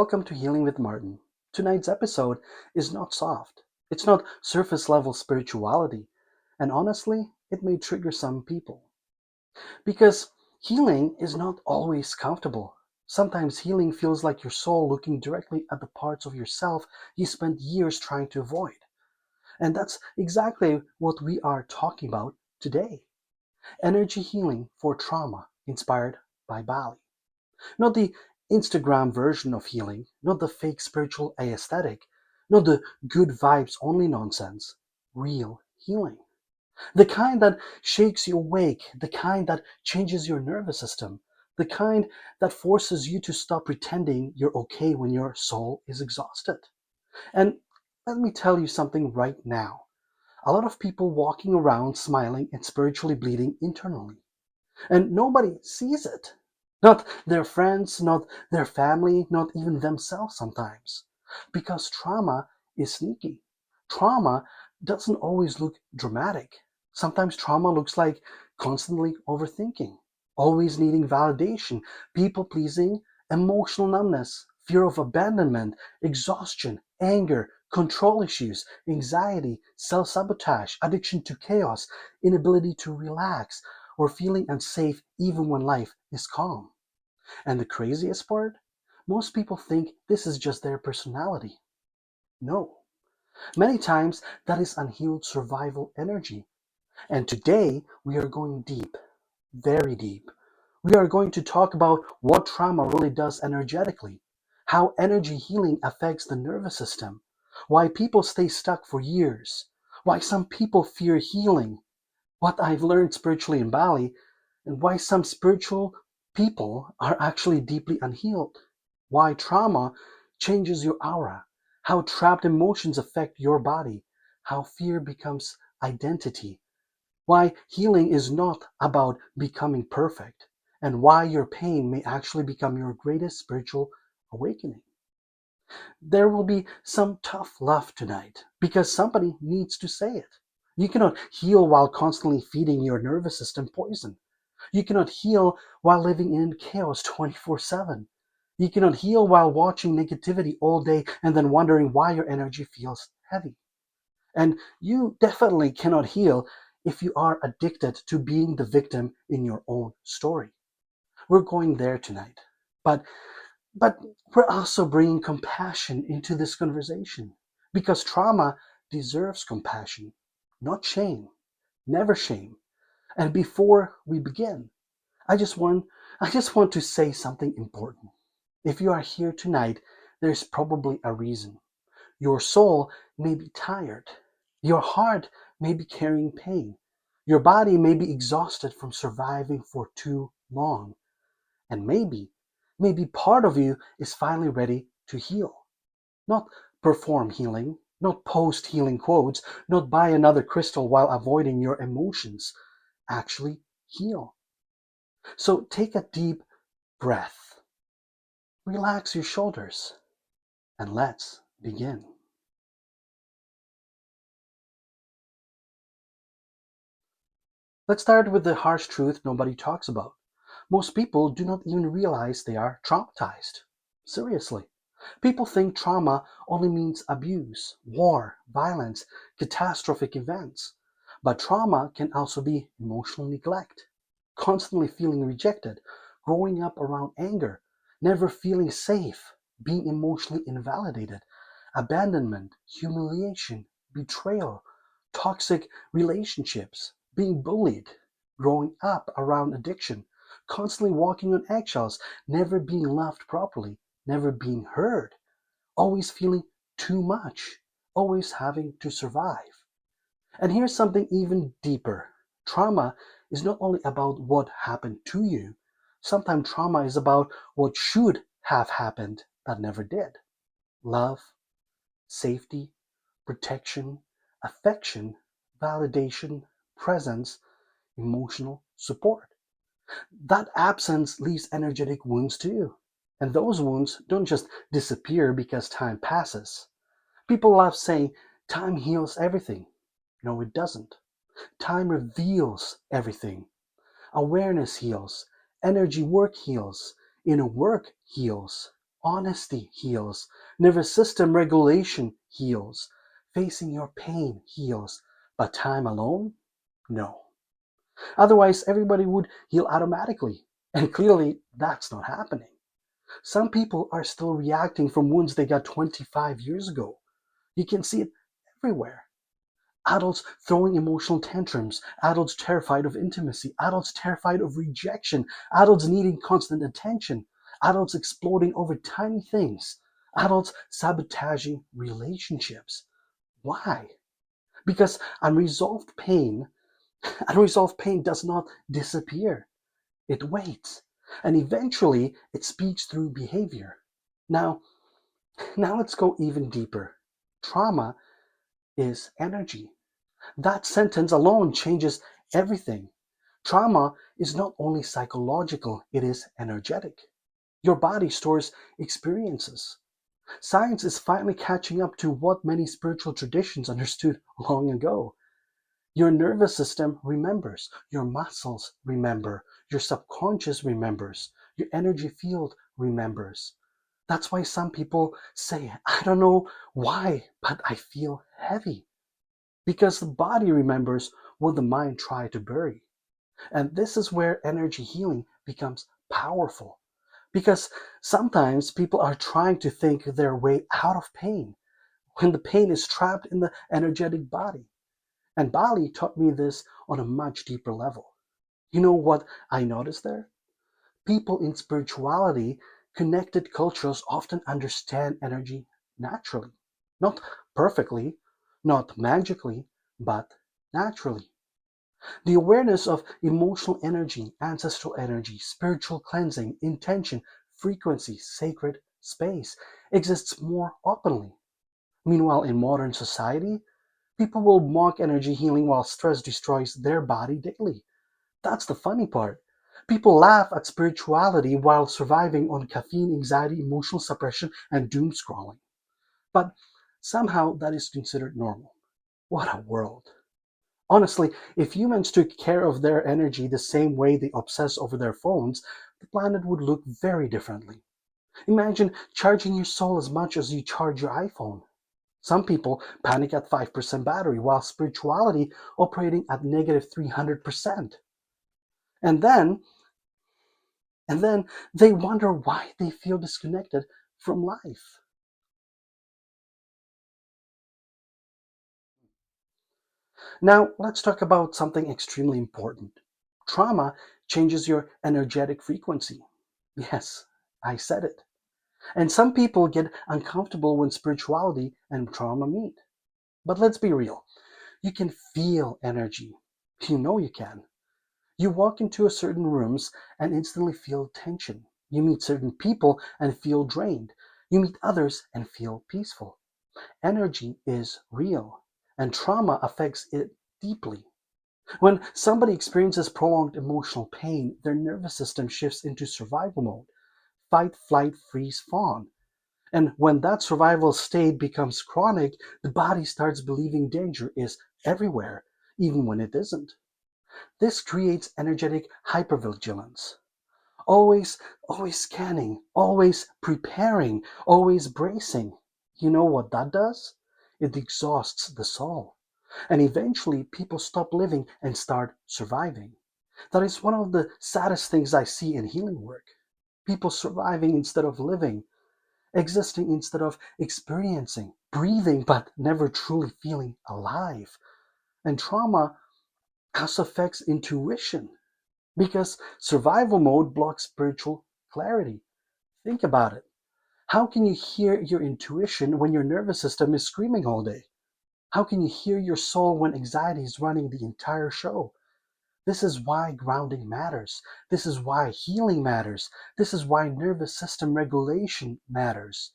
Welcome to Healing with Martin. Tonight's episode is not soft. It's not surface level spirituality. And honestly, it may trigger some people. Because healing is not always comfortable. Sometimes healing feels like your soul looking directly at the parts of yourself you spent years trying to avoid. And that's exactly what we are talking about today. Energy healing for trauma inspired by Bali. Not the Instagram version of healing, not the fake spiritual aesthetic, not the good vibes only nonsense. Real healing. The kind that shakes you awake, the kind that changes your nervous system, the kind that forces you to stop pretending you're okay when your soul is exhausted. And let me tell you something right now. A lot of people walking around smiling and spiritually bleeding internally. And nobody sees it. Not their friends, not their family, not even themselves sometimes. Because trauma is sneaky. Trauma doesn't always look dramatic. Sometimes trauma looks like constantly overthinking, always needing validation, people pleasing, emotional numbness, fear of abandonment, exhaustion, anger, control issues, anxiety, self sabotage, addiction to chaos, inability to relax, or feeling unsafe even when life is calm. And the craziest part? Most people think this is just their personality. No. Many times that is unhealed survival energy. And today we are going deep, very deep. We are going to talk about what trauma really does energetically, how energy healing affects the nervous system, why people stay stuck for years, why some people fear healing, what I've learned spiritually in Bali, and why some spiritual people are actually deeply unhealed, why trauma changes your aura, how trapped emotions affect your body, how fear becomes identity, why healing is not about becoming perfect, and why your pain may actually become your greatest spiritual awakening. There will be some tough love tonight because somebody needs to say it. You cannot heal while constantly feeding your nervous system poison. You cannot heal while living in chaos 24/7. You cannot heal while watching negativity all day and then wondering why your energy feels heavy. And you definitely cannot heal if you are addicted to being the victim in your own story. We're going there tonight. But but we're also bringing compassion into this conversation because trauma deserves compassion, not shame, never shame. And before we begin, I just want I just want to say something important. If you are here tonight, there's probably a reason. Your soul may be tired. Your heart may be carrying pain. Your body may be exhausted from surviving for too long. And maybe part of you is finally ready to heal. Not perform healing, not post healing quotes, not buy another crystal while avoiding your emotions. Actually heal. So take a deep breath, relax your shoulders, and let's begin. Let's start with the harsh truth nobody talks about. Most people do not even realize they are traumatized. Seriously. People think trauma only means abuse, war, violence, catastrophic events. But trauma can also be emotional neglect, constantly feeling rejected, growing up around anger, never feeling safe, being emotionally invalidated, abandonment, humiliation, betrayal, toxic relationships, being bullied, growing up around addiction, constantly walking on eggshells, never being loved properly, never being heard, always feeling too much, always having to survive. And here's something even deeper. Trauma is not only about what happened to you, sometimes trauma is about what should have happened that never did. Love, safety, protection, affection, validation, presence, emotional support. That absence leaves energetic wounds too. And those wounds don't just disappear because time passes. People love saying time heals everything. No, it doesn't. Time reveals everything. Awareness heals. Energy work heals. Inner work heals. Honesty heals. Nervous system regulation heals. Facing your pain heals. But time alone? No. Otherwise, everybody would heal automatically. And clearly, that's not happening. Some people are still reacting from wounds they got 25 years ago. You can see it everywhere. Adults throwing emotional tantrums, adults terrified of intimacy, adults terrified of rejection, adults needing constant attention, adults exploding over tiny things, adults sabotaging relationships. Why? Because unresolved pain does not disappear. It waits, and eventually it speaks through behavior. Now, now let's go even deeper. Trauma is energy. That sentence alone changes everything. Trauma is not only psychological, it is energetic. Your body stores experiences. Science is finally catching up to what many spiritual traditions understood long ago. Your nervous system remembers, your muscles remember, your subconscious remembers, your energy field remembers. That's why some people say, I don't know why, but I feel heavy. Because the body remembers what the mind tried to bury. And this is where energy healing becomes powerful. Because sometimes people are trying to think their way out of pain when the pain is trapped in the energetic body. And Bali taught me this on a much deeper level. You know what I noticed there? People in spirituality, connected cultures often understand energy naturally. Not perfectly, not magically, but naturally. The awareness of emotional energy, ancestral energy, spiritual cleansing, intention, frequency, sacred space exists more openly. Meanwhile, in modern society, people will mock energy healing while stress destroys their body daily. That's the funny part. People laugh at spirituality while surviving on caffeine, anxiety, emotional suppression, and doom scrolling. But somehow that is considered normal. What a world. Honestly, if humans took care of their energy the same way they obsess over their phones, the planet would look very differently. Imagine charging your soul as much as you charge your iPhone. Some people panic at 5% battery, while spirituality operating at negative 300%. And then, and then they wonder why they feel disconnected from life. Now, let's talk about something extremely important. Trauma changes your energetic frequency. Yes, I said it. And some people get uncomfortable when spirituality and trauma meet. But let's be real. You can feel energy. You know you can. You walk into a certain rooms and instantly feel tension. You meet certain people and feel drained. You meet others and feel peaceful. Energy is real, and trauma affects it deeply. When somebody experiences prolonged emotional pain, their nervous system shifts into survival mode: fight, flight, freeze, fawn. And when that survival state becomes chronic, the body starts believing danger is everywhere, even when it isn't. This creates energetic hypervigilance. Always, always scanning, always preparing, always bracing. You know what that does? It exhausts the soul. And eventually, people stop living and start surviving. That is one of the saddest things I see in healing work. People surviving instead of living, existing instead of experiencing, breathing but never truly feeling alive. And trauma also affects intuition because survival mode blocks spiritual clarity. Think about it. How can you hear your intuition when your nervous system is screaming all day? How can you hear your soul when anxiety is running the entire show? This is why grounding matters. This is why healing matters. This is why nervous system regulation matters.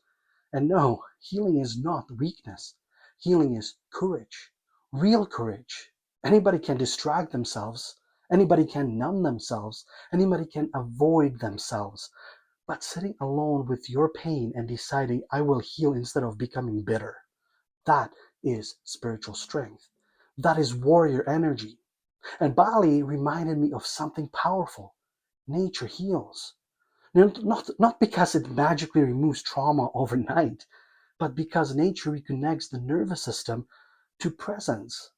And no, healing is not weakness. Healing is courage. Real courage. Anybody can distract themselves. Anybody can numb themselves. Anybody can avoid themselves. But sitting alone with your pain and deciding, I will heal instead of becoming bitter, that is spiritual strength. That is warrior energy. And Bali reminded me of something powerful. Nature heals. Not because it magically removes trauma overnight, but because nature reconnects the nervous system to presence.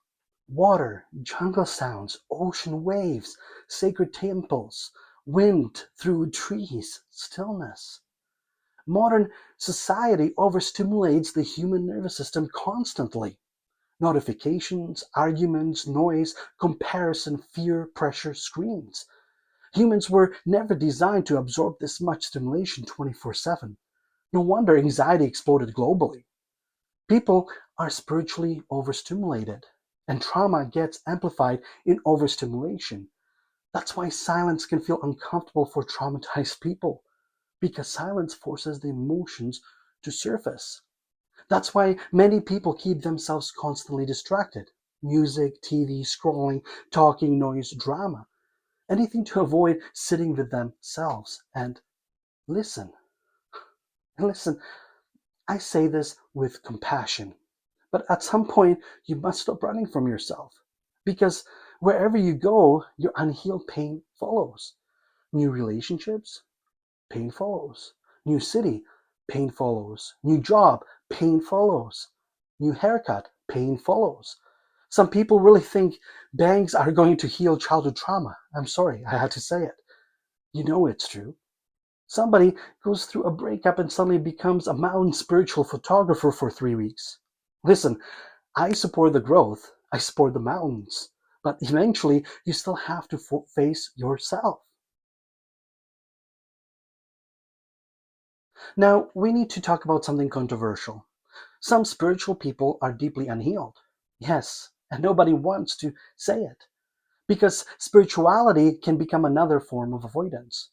Water, jungle sounds, ocean waves, sacred temples, wind through trees, stillness. Modern society overstimulates the human nervous system constantly. Notifications, arguments, noise, comparison, fear, pressure, screens. Humans were never designed to absorb this much stimulation 24/7. No wonder anxiety exploded globally. People are spiritually overstimulated, and trauma gets amplified in overstimulation. That's why silence can feel uncomfortable for traumatized people, because silence forces the emotions to surface. That's why many people keep themselves constantly distracted. Music, TV, scrolling, talking, noise, drama. Anything to avoid sitting with themselves and listen. And listen, I say this with compassion, but at some point you must stop running from yourself. Because wherever you go, your unhealed pain follows. New relationships, pain follows. New city, pain follows. New job, pain follows. New haircut, pain follows. Some people really think bangs are going to heal childhood trauma. I'm sorry, I had to say it. You know it's true. Somebody goes through a breakup and suddenly becomes a mountain spiritual photographer for 3 weeks. Listen, I support the growth, I support the mountains, but eventually you still have to face yourself. Now, we need to talk about something controversial. Some spiritual people are deeply unhealed. Yes, and nobody wants to say it. Because spirituality can become another form of avoidance.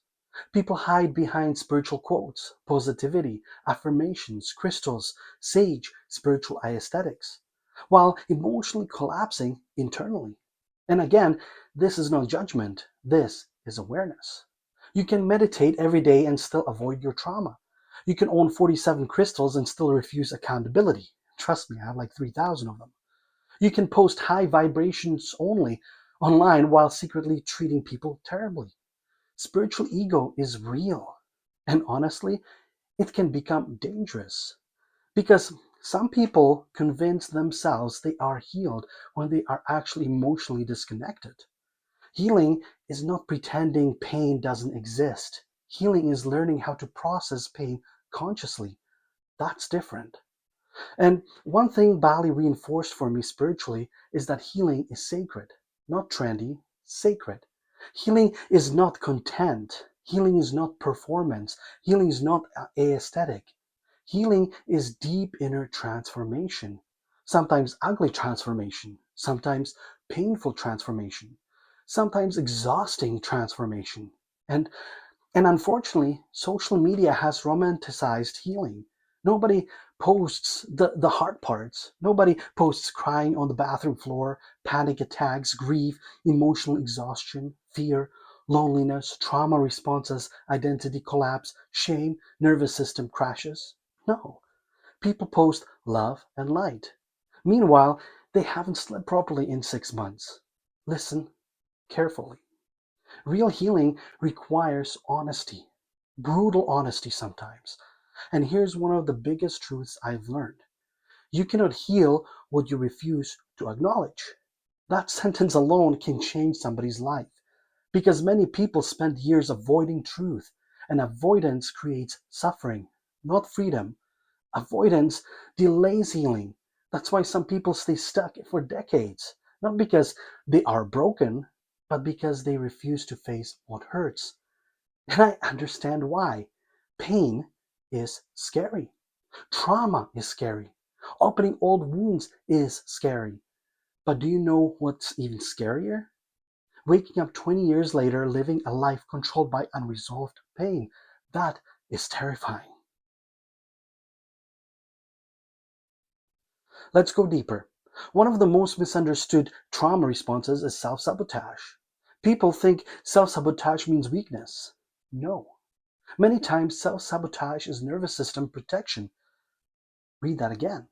People hide behind spiritual quotes, positivity, affirmations, crystals, sage, spiritual aesthetics, while emotionally collapsing internally. And again, this is no judgment, this is awareness. You can meditate every day and still avoid your trauma. You can own 47 crystals and still refuse accountability. Trust me, I have like 3,000 of them. You can post high vibrations only online while secretly treating people terribly. Spiritual ego is real. And honestly, it can become dangerous because some people convince themselves they are healed when they are actually emotionally disconnected. Healing is not pretending pain doesn't exist. Healing is learning how to process pain consciously. That's different. And one thing Bali reinforced for me spiritually is that healing is sacred, not trendy, sacred. Healing is not content. Healing is not performance. Healing is not aesthetic. Healing is deep inner transformation. Sometimes ugly transformation, sometimes painful transformation, sometimes exhausting transformation. And and unfortunately, social media has romanticized healing. Nobody posts the hard parts. Nobody posts crying on the bathroom floor, panic attacks, grief, emotional exhaustion, fear, loneliness, trauma responses, identity collapse, shame, nervous system crashes. No. People post love and light. Meanwhile, they haven't slept properly in 6 months. Listen carefully. Real healing requires honesty, brutal honesty sometimes. And here's one of the biggest truths I've learned: you cannot heal what you refuse to acknowledge. That sentence alone can change somebody's life because many people spend years avoiding truth, and avoidance creates suffering, not freedom. Avoidance delays healing. That's why some people stay stuck for decades, not because they are broken, but because they refuse to face what hurts. And I understand why. Pain is scary. Trauma is scary. Opening old wounds is scary. But do you know what's even scarier? Waking up 20 years later, living a life controlled by unresolved pain. That is terrifying. Let's go deeper. One of the most misunderstood trauma responses is self sabotage. People think self sabotage means weakness. No. Many times, self sabotage is nervous system protection. Read that again.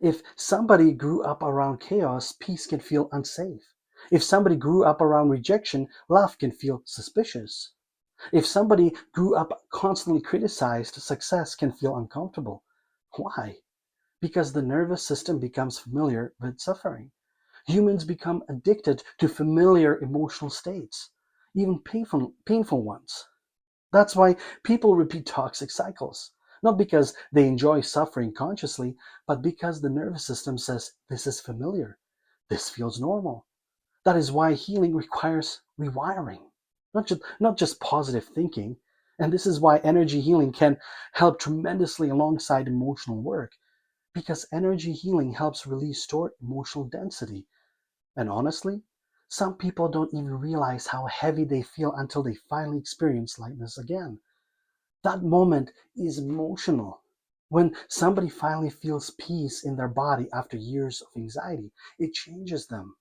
If somebody grew up around chaos, peace can feel unsafe. If somebody grew up around rejection, love can feel suspicious. If somebody grew up constantly criticized, success can feel uncomfortable. Why? Because the nervous system becomes familiar with suffering. Humans become addicted to familiar emotional states, even painful ones. That's why people repeat toxic cycles. Not because they enjoy suffering consciously, but because the nervous system says, this is familiar. This feels normal. That is why healing requires rewiring, not just positive thinking. And this is why energy healing can help tremendously alongside emotional work, because energy healing helps release stored emotional density. And honestly, some people don't even realize how heavy they feel until they finally experience lightness again. That moment is emotional. When somebody finally feels peace in their body after years of anxiety, it changes them.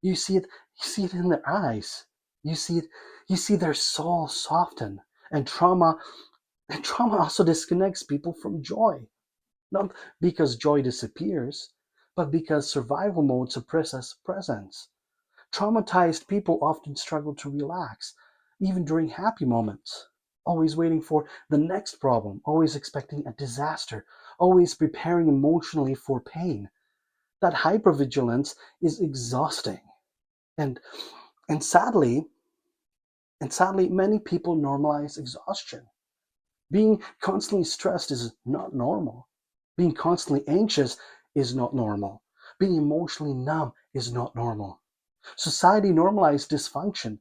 You see it, you see it in their eyes. You see it, you see their soul soften. And trauma also disconnects people from joy. Not because joy disappears, but because survival mode suppresses presence. Traumatized people often struggle to relax, even during happy moments, always waiting for the next problem, always expecting a disaster, always preparing emotionally for pain. That hypervigilance is exhausting. And and sadly, many people normalize exhaustion. Being constantly stressed is not normal. Being constantly anxious is not normal. Being emotionally numb is not normal. Society normalized dysfunction.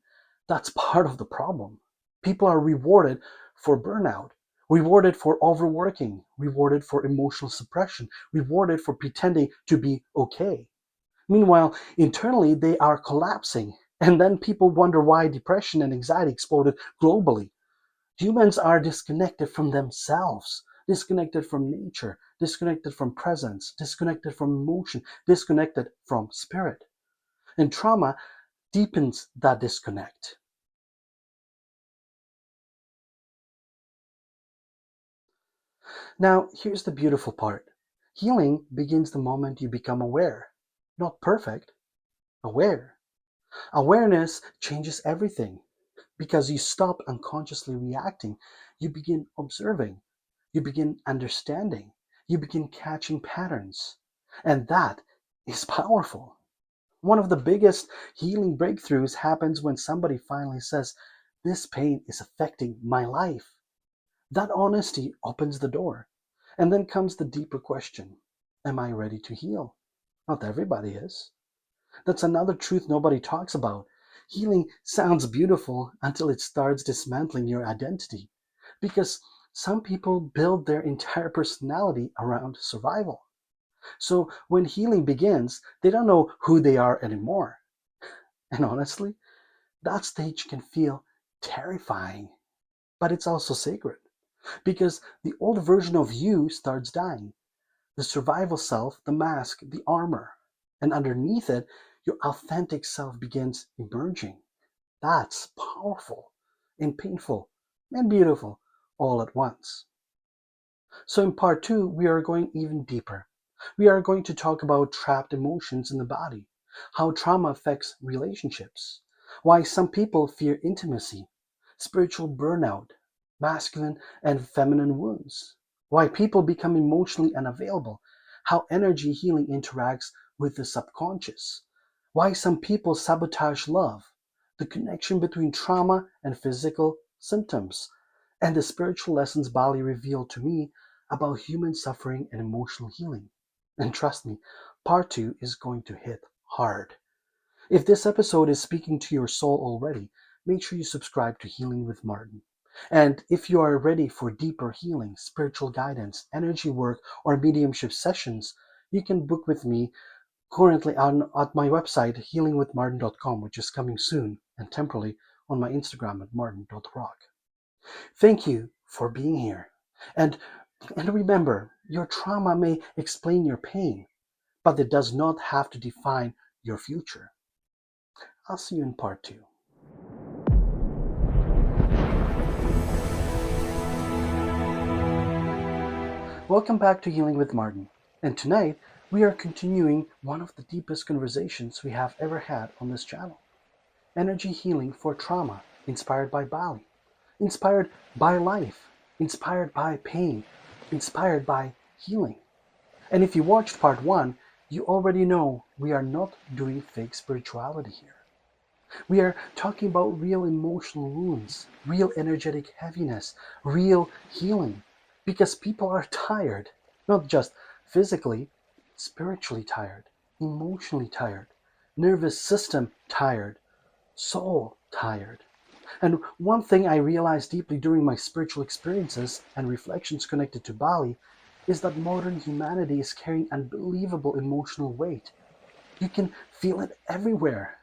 That's part of the problem. People are rewarded for burnout, rewarded for overworking, rewarded for emotional suppression, rewarded for pretending to be okay. Meanwhile, internally, they are collapsing. And then people wonder why depression and anxiety exploded globally. Humans are disconnected from themselves, disconnected from nature, disconnected from presence, disconnected from emotion, disconnected from spirit. And trauma deepens that disconnect. Now, here's the beautiful part. Healing begins the moment you become aware. Not perfect, aware. Awareness changes everything because you stop unconsciously reacting. You begin observing. You begin understanding. You begin catching patterns. And that is powerful. One of the biggest healing breakthroughs happens when somebody finally says, this pain is affecting my life. That honesty opens the door. And then comes the deeper question. Am I ready to heal? Not everybody is. That's another truth nobody talks about. Healing sounds beautiful until it starts dismantling your identity. Because some people build their entire personality around survival. So when healing begins, they don't know who they are anymore. And honestly, that stage can feel terrifying, but it's also sacred. Because the old version of you starts dying. The survival self, the mask, the armor. And underneath it, your authentic self begins emerging. That's powerful and painful and beautiful all at once. So, in part two, we are going even deeper. We are going to talk about trapped emotions in the body, how trauma affects relationships, why some people fear intimacy, spiritual burnout, masculine and feminine wounds, why people become emotionally unavailable, how energy healing interacts with the subconscious, why some people sabotage love, the connection between trauma and physical symptoms, and the spiritual lessons Bali revealed to me about human suffering and emotional healing. And trust me, part two is going to hit hard. If this episode is speaking to your soul already, make sure you subscribe to Healing with Martin. And if you are ready for deeper healing, spiritual guidance, energy work, or mediumship sessions, you can book with me currently at my website, healingwithmartin.com, which is coming soon, and temporarily on my Instagram at martin.rock. Thank you for being here. And and remember, your trauma may explain your pain, but it does not have to define your future. I'll see you in part two. Welcome back to Healing with Martin. And tonight, we are continuing one of the deepest conversations we have ever had on this channel, energy healing for trauma, inspired by Bali. inspired by life, inspired by pain, inspired by healing. And if you watched part one, you already know we are not doing fake spirituality here. We are talking about real emotional wounds, real energetic heaviness, real healing. Because people are tired, not just physically, spiritually tired, emotionally tired, nervous system tired, soul tired. And one thing I realized deeply during my spiritual experiences and reflections connected to Bali is that modern humanity is carrying unbelievable emotional weight. You can feel it everywhere.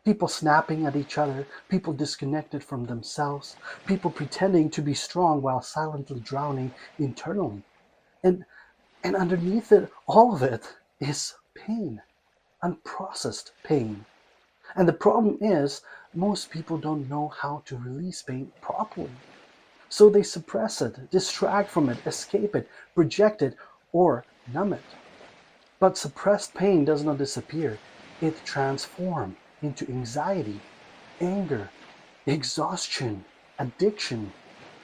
People snapping at each other, people disconnected from themselves, people pretending to be strong while silently drowning internally. And and underneath it, all of it is pain, unprocessed pain. And the problem is, most people don't know how to release pain properly. So they suppress it, distract from it, escape it, project it, or numb it. But suppressed pain does not disappear. It transforms into anxiety, anger, exhaustion, addiction,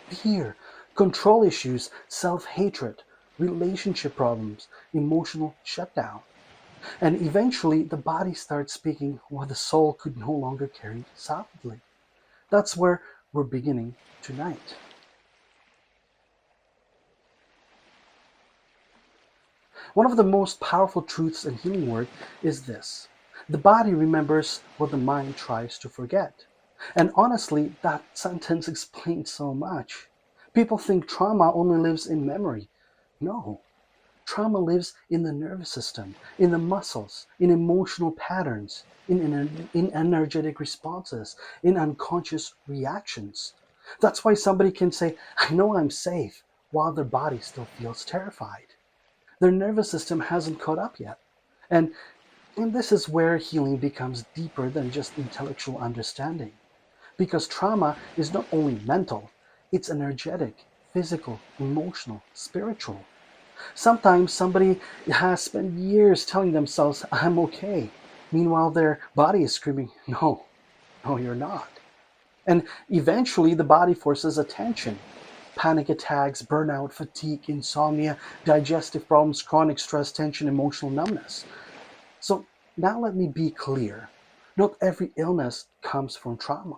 fear, control issues, self-hatred, relationship problems, emotional shutdown. And eventually the body starts speaking what the soul could no longer carry silently. That's where we're beginning tonight. One of the most powerful truths in healing work is this: the body remembers what the mind tries to forget. And honestly, that sentence explains so much. People think trauma only lives in memory. No, trauma lives in the nervous system, in the muscles, in emotional patterns, in energetic responses, in unconscious reactions. That's why somebody can say, I know I'm safe, while their body still feels terrified. Their nervous system hasn't caught up yet. And, and this is where healing becomes deeper than just intellectual understanding. Because trauma is not only mental, it's energetic, physical, emotional, spiritual. Sometimes somebody has spent years telling themselves, I'm okay. Meanwhile, their body is screaming, no, no, you're not. And eventually, the body forces attention. Panic attacks, burnout, fatigue, insomnia, digestive problems, chronic stress, tension, emotional numbness. So now let me be clear. Not every illness comes from trauma,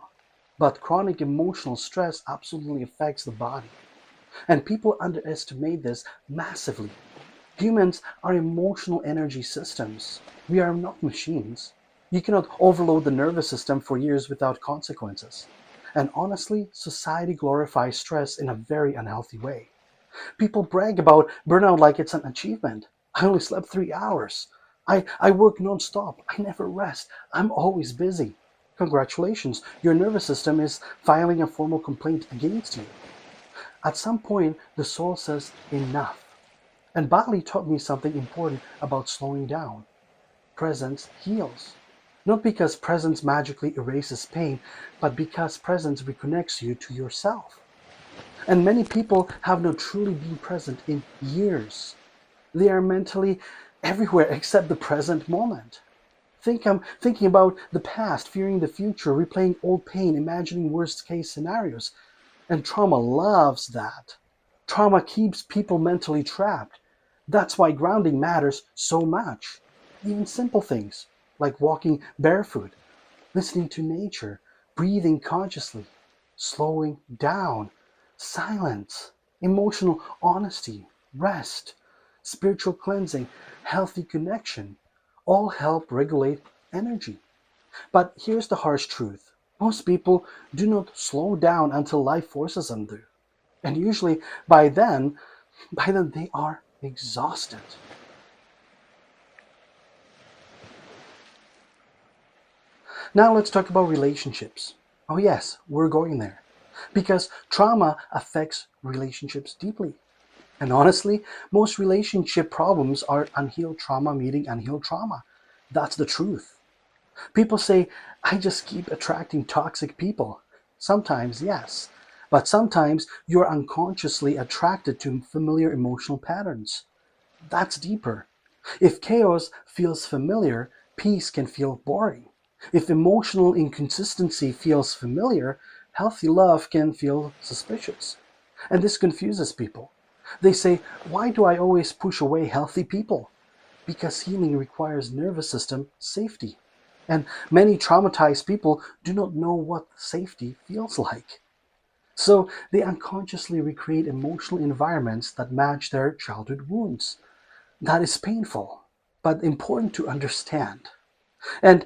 but chronic emotional stress absolutely affects the body. And people underestimate this massively. Humans are emotional energy systems. We are not machines. You cannot overload the nervous system for years without consequences. And honestly, society glorifies stress in a very unhealthy way. People brag about burnout like it's an achievement. I only slept 3 hours. I work nonstop. I never rest. I'm always busy. Congratulations, your nervous system is filing a formal complaint against you. At some point, the soul says, enough. And Bali taught me something important about slowing down. Presence heals. Not because presence magically erases pain, but because presence reconnects you to yourself. And many people have not truly been present in years. They are mentally everywhere except the present moment. I'm thinking about the past, fearing the future, replaying old pain, imagining worst case scenarios. And trauma loves that. Trauma keeps people mentally trapped. That's why grounding matters so much. Even simple things like walking barefoot, listening to nature, breathing consciously, slowing down, silence, emotional honesty, rest, spiritual cleansing, healthy connection all help regulate energy. But here's the harsh truth: most people do not slow down until life forces them to. And usually by then they are exhausted. Now let's talk about relationships. Oh yes, we're going there. Because trauma affects relationships deeply. And honestly, most relationship problems are unhealed trauma meeting unhealed trauma. That's the truth. People say, I just keep attracting toxic people. Sometimes, yes. But sometimes you're unconsciously attracted to familiar emotional patterns. That's deeper. If chaos feels familiar, peace can feel boring. If emotional inconsistency feels familiar, Healthy love can feel suspicious. And this confuses people. They say, why do I always push away healthy people? Because healing requires nervous system safety. And many traumatized people do not know what safety feels like. So they unconsciously recreate emotional environments that match their childhood wounds. That is painful, but important to understand. And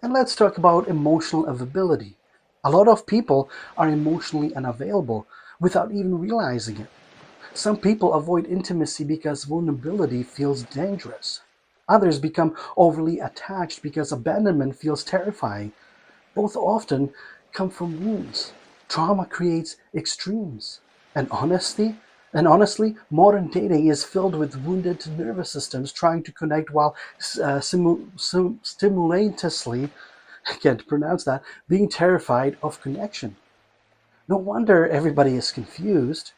and let's talk about emotional availability. A lot of people are emotionally unavailable without even realizing it. Some people avoid intimacy because vulnerability feels dangerous. Others become overly attached because abandonment feels terrifying. Both often come from wounds. Trauma creates extremes. And honestly, modern dating is filled with wounded nervous systems trying to connect while simultaneously, I can't pronounce that, being terrified of connection. No wonder everybody is confused.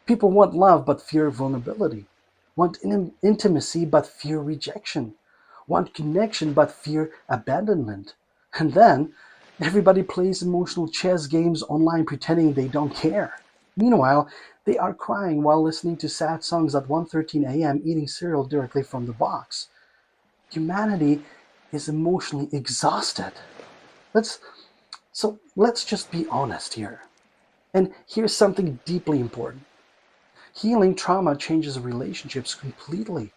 People want love but fear vulnerability, want intimacy but fear rejection, want connection but fear abandonment. And then everybody plays emotional chess games online pretending they don't care. Meanwhile, they are crying while listening to sad songs at 1:13 a.m. eating cereal directly from the box. Humanity is emotionally exhausted. Let's let's just be honest here. And here's something deeply important. Healing trauma changes relationships completely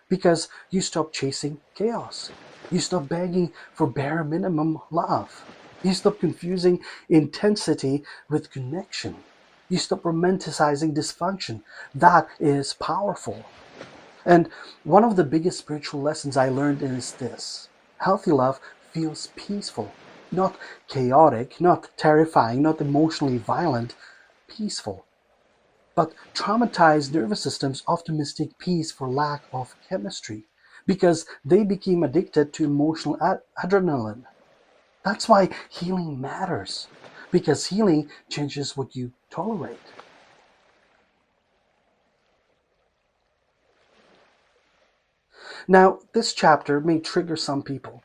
because you stop chasing chaos. You stop begging for bare minimum love. You stop confusing intensity with connection. You stop romanticizing dysfunction. That is powerful. And one of the biggest spiritual lessons I learned is this: healthy love feels peaceful, not chaotic, not terrifying, not emotionally violent, peaceful. But traumatized nervous systems often mistake peace for lack of chemistry because they became addicted to emotional adrenaline. That's why healing matters, because healing changes what you tolerate. Now, this chapter may trigger some people,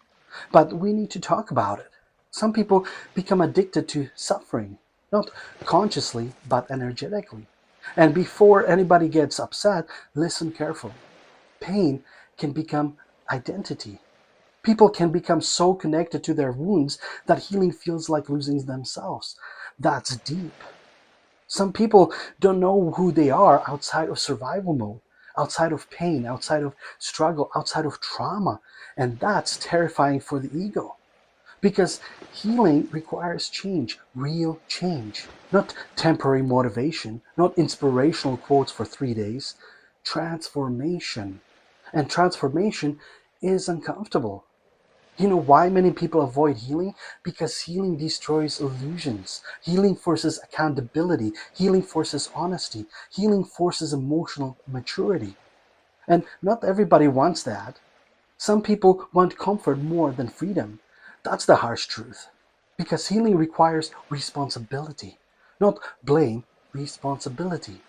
but we need to talk about it. Some people become addicted to suffering, not consciously, but energetically. And before anybody gets upset, listen carefully. Pain can become identity. People can become so connected to their wounds that healing feels like losing themselves. That's deep. Some people don't know who they are outside of survival mode, outside of pain, outside of struggle, outside of trauma. And that's terrifying for the ego. Because healing requires change, real change, not temporary motivation, not inspirational quotes for 3 days, transformation. And transformation is uncomfortable. You know why many people avoid healing? Because healing destroys illusions. Healing forces accountability. Healing forces honesty. Healing forces emotional maturity. And not everybody wants that. Some people want comfort more than freedom. That's the harsh truth. Because healing requires responsibility, not blame, responsibility.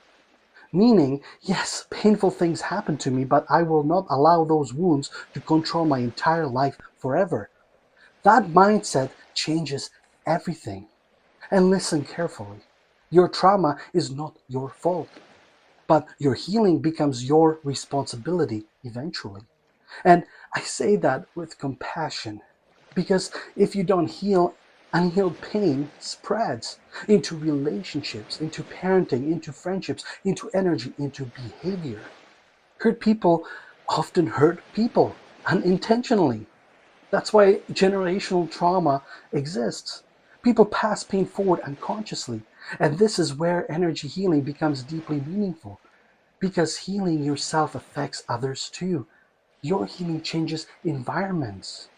Meaning, yes, painful things happen to me, but I will not allow those wounds to control my entire life forever. That mindset changes everything. And listen carefully. Your trauma is not your fault, but your healing becomes your responsibility eventually. And I say that with compassion because if you don't heal, unhealed pain spreads into relationships, into parenting, into friendships, into energy, into behavior. Hurt people often hurt people unintentionally. That's why generational trauma exists. People pass pain forward unconsciously. And this is where energy healing becomes deeply meaningful because healing yourself affects others too. Your healing changes environments,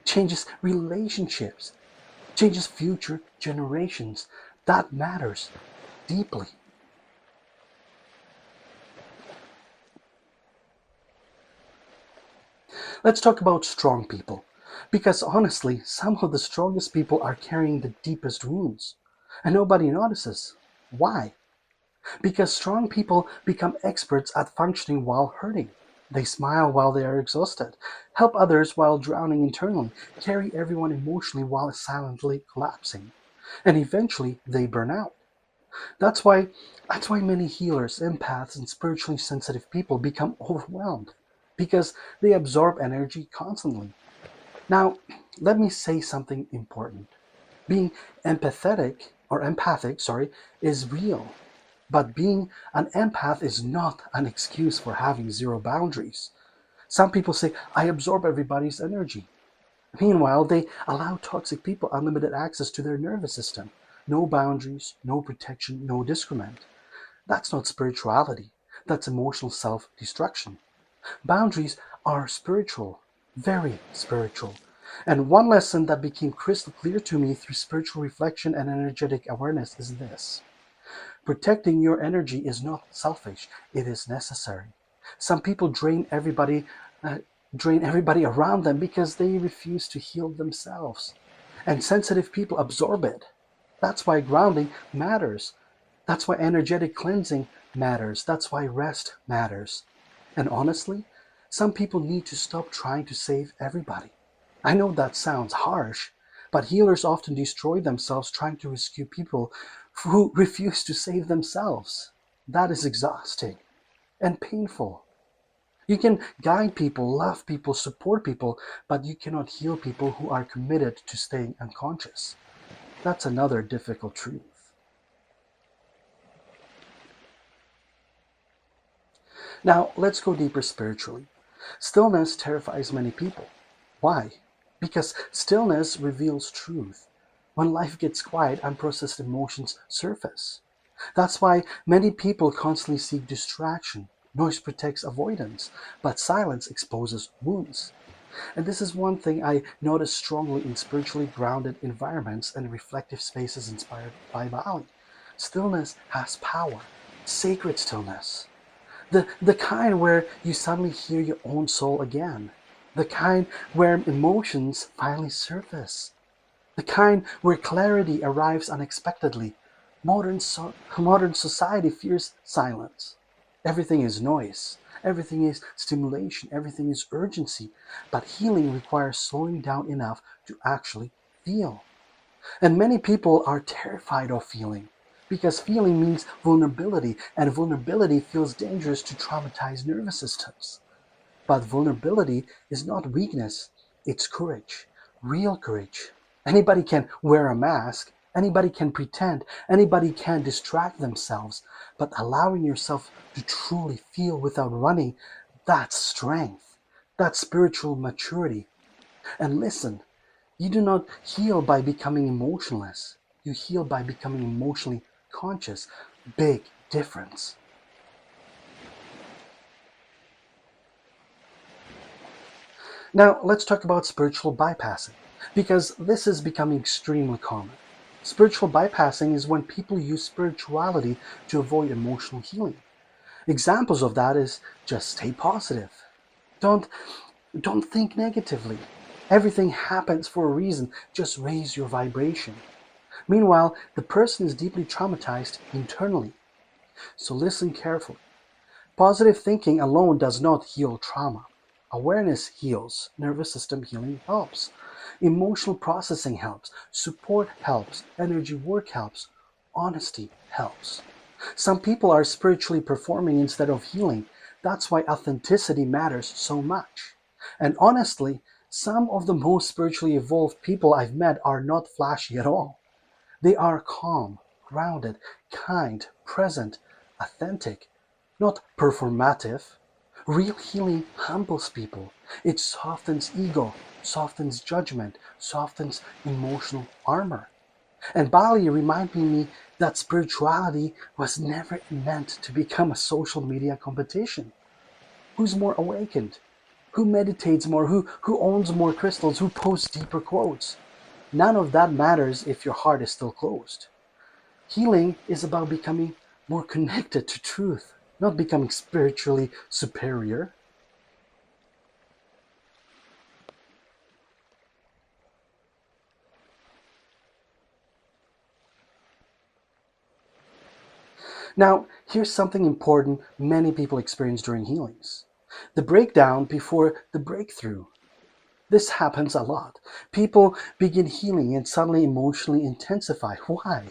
changes relationships, changes future generations. That matters deeply. Let's talk about strong people. Because honestly, some of the strongest people are carrying the deepest wounds. And nobody notices. Why? Because strong people become experts at functioning while hurting. They smile while they are exhausted, help others while drowning internally, carry everyone emotionally while silently collapsing. And eventually they burn out. That's why that's why many healers, empaths, and spiritually sensitive people become overwhelmed because they absorb energy constantly. Now, let me say something important. Being empathic, sorry, is real. But being an empath is not an excuse for having zero boundaries. Some people say, I absorb everybody's energy. Meanwhile, they allow toxic people unlimited access to their nervous system. No boundaries, no protection, no discriminant. That's not spirituality. That's emotional self destruction. Boundaries are spiritual, very spiritual. And one lesson that became crystal clear to me through spiritual reflection and energetic awareness is this: protecting your energy is not selfish, it is necessary. Some people uh, drain everybody around them because they refuse to heal themselves. And sensitive people absorb it. That's why grounding matters. That's why energetic cleansing matters. That's why rest matters. And honestly, some people need to stop trying to save everybody. I know that sounds harsh, but healers often destroy themselves trying to rescue people who refuse to save themselves. That is exhausting and painful. You can guide people, love people, support people, but you cannot heal people who are committed to staying unconscious. That's another difficult truth. Now, let's go deeper spiritually. Stillness terrifies many people. Why? Because stillness reveals truth. When life gets quiet, unprocessed emotions surface. That's why many people constantly seek distraction. Noise protects avoidance, but silence exposes wounds. And this is one thing I notice strongly in spiritually grounded environments and reflective spaces inspired by Bali. Stillness has power, sacred stillness. The kind where you suddenly hear your own soul again. The kind where emotions finally surface. The kind where clarity arrives unexpectedly. Modern society fears silence. Everything is noise. Everything is stimulation. Everything is urgency. But healing requires slowing down enough to actually feel. And many people are terrified of feeling because feeling means vulnerability, and vulnerability feels dangerous to traumatized nervous systems. But vulnerability is not weakness, it's courage, real courage. Anybody can wear a mask, anybody can pretend, anybody can distract themselves, but allowing yourself to truly feel without running, that's strength. That's spiritual maturity. And listen, you do not heal by becoming emotionless. You heal by becoming emotionally conscious. Big difference. Now, let's talk about spiritual bypassing, because this is becoming extremely common. Spiritual bypassing is when people use spirituality to avoid emotional healing. Examples of that is just stay positive. Don't don't think negatively. Everything happens for a reason. Just raise your vibration. Meanwhile, the person is deeply traumatized internally. So listen carefully. Positive thinking alone does not heal trauma. Awareness heals. Nervous system healing helps. Emotional processing helps. Support helps. Energy work helps. Honesty helps. Some people are spiritually performing instead of healing. That's why authenticity matters so much. And honestly, some of the most spiritually evolved people I've met are not flashy at all. They are calm, grounded, kind, present, authentic, not performative. Real healing humbles people. It softens ego, softens judgment, softens emotional armor. And Bali reminded me that spirituality was never meant to become a social media competition. Who's more awakened? Who meditates more? Who owns more crystals? Who posts deeper quotes? None of that matters if your heart is still closed. Healing is about becoming more connected to truth, not becoming spiritually superior. Now, here's something important many people experience during healings. The breakdown before the breakthrough. This happens a lot. People begin healing and suddenly emotionally intensify. Why?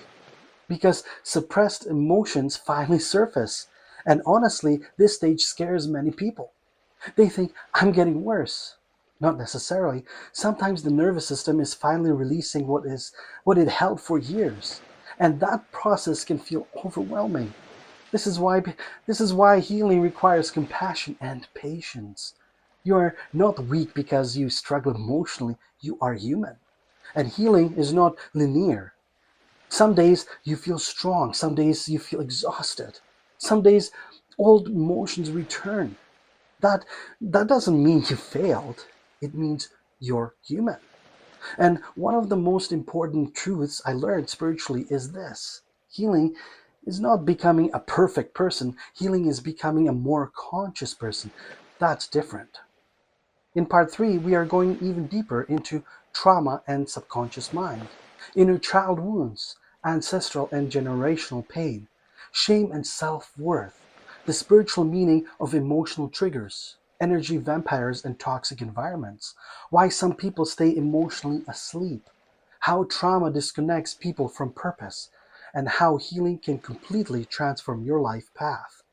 Because suppressed emotions finally surface. And honestly, this stage scares many people. They think, I'm getting worse. Not necessarily. Sometimes the nervous system is finally releasing what it held for years. And that process can feel overwhelming. This is why this is why healing requires compassion and patience. You are not weak because you struggle emotionally. You are human. And healing is not linear. Some days you feel strong, some days you feel exhausted. Some days old emotions return. That that doesn't mean you failed. It means you're human. And one of the most important truths I learned spiritually is this. Healing is not becoming a perfect person. Healing is becoming a more conscious person. That's different. In part 3, we are going even deeper into trauma and subconscious mind, inner child wounds, ancestral and generational pain, shame and self worth, the spiritual meaning of emotional triggers, energy vampires and toxic environments, why some people stay emotionally asleep, how trauma disconnects people from purpose, and how healing can completely transform your life path.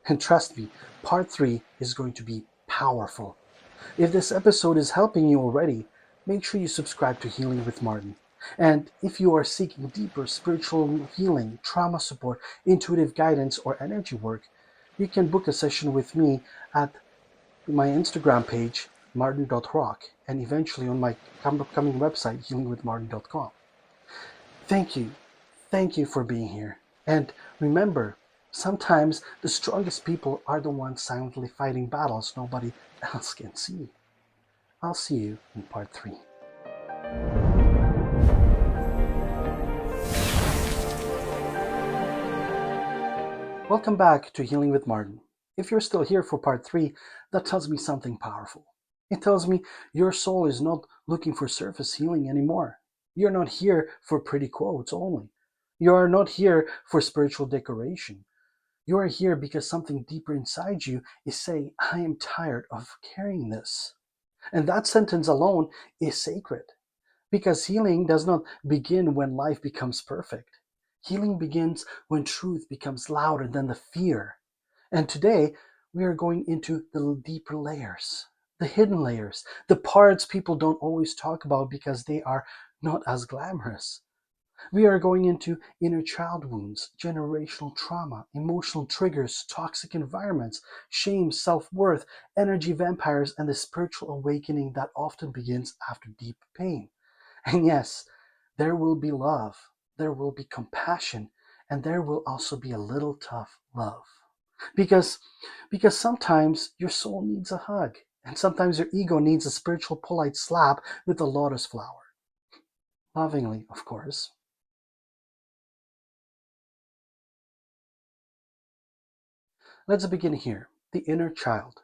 And trust me, part 3 is going to be powerful. If this episode is helping you already, make sure you subscribe to Healing with Martin. And if you are seeking deeper spiritual healing, trauma support, intuitive guidance, or energy work, you can book a session with me at my Instagram page, martin.rock, and eventually on my upcoming website, healingwithmartin.com. Thank you. Thank you for being here. And remember, sometimes the strongest people are the ones silently fighting battles nobody else can see. I'll see you in part 3. Welcome back to Healing with Martin. If you're still here for part 3, that tells me something powerful. It tells me your soul is not looking for surface healing anymore. You're not here for pretty quotes only. You are not here for spiritual decoration. You are here because something deeper inside you is saying, I am tired of carrying this. And that sentence alone is sacred. Because healing does not begin when life becomes perfect. Healing begins when truth becomes louder than the fear. And today, we are going into the deeper layers, the hidden layers, the parts people don't always talk about because they are not as glamorous. We are going into inner child wounds, generational trauma, emotional triggers, toxic environments, shame, self worth, energy vampires, and the spiritual awakening that often begins after deep pain. And yes, there will be love, there will be compassion, and there will also be a little tough love. Because because sometimes your soul needs a hug, and sometimes your ego needs a spiritual polite slap with a lotus flower. Lovingly, of course. Let's begin here. The inner child.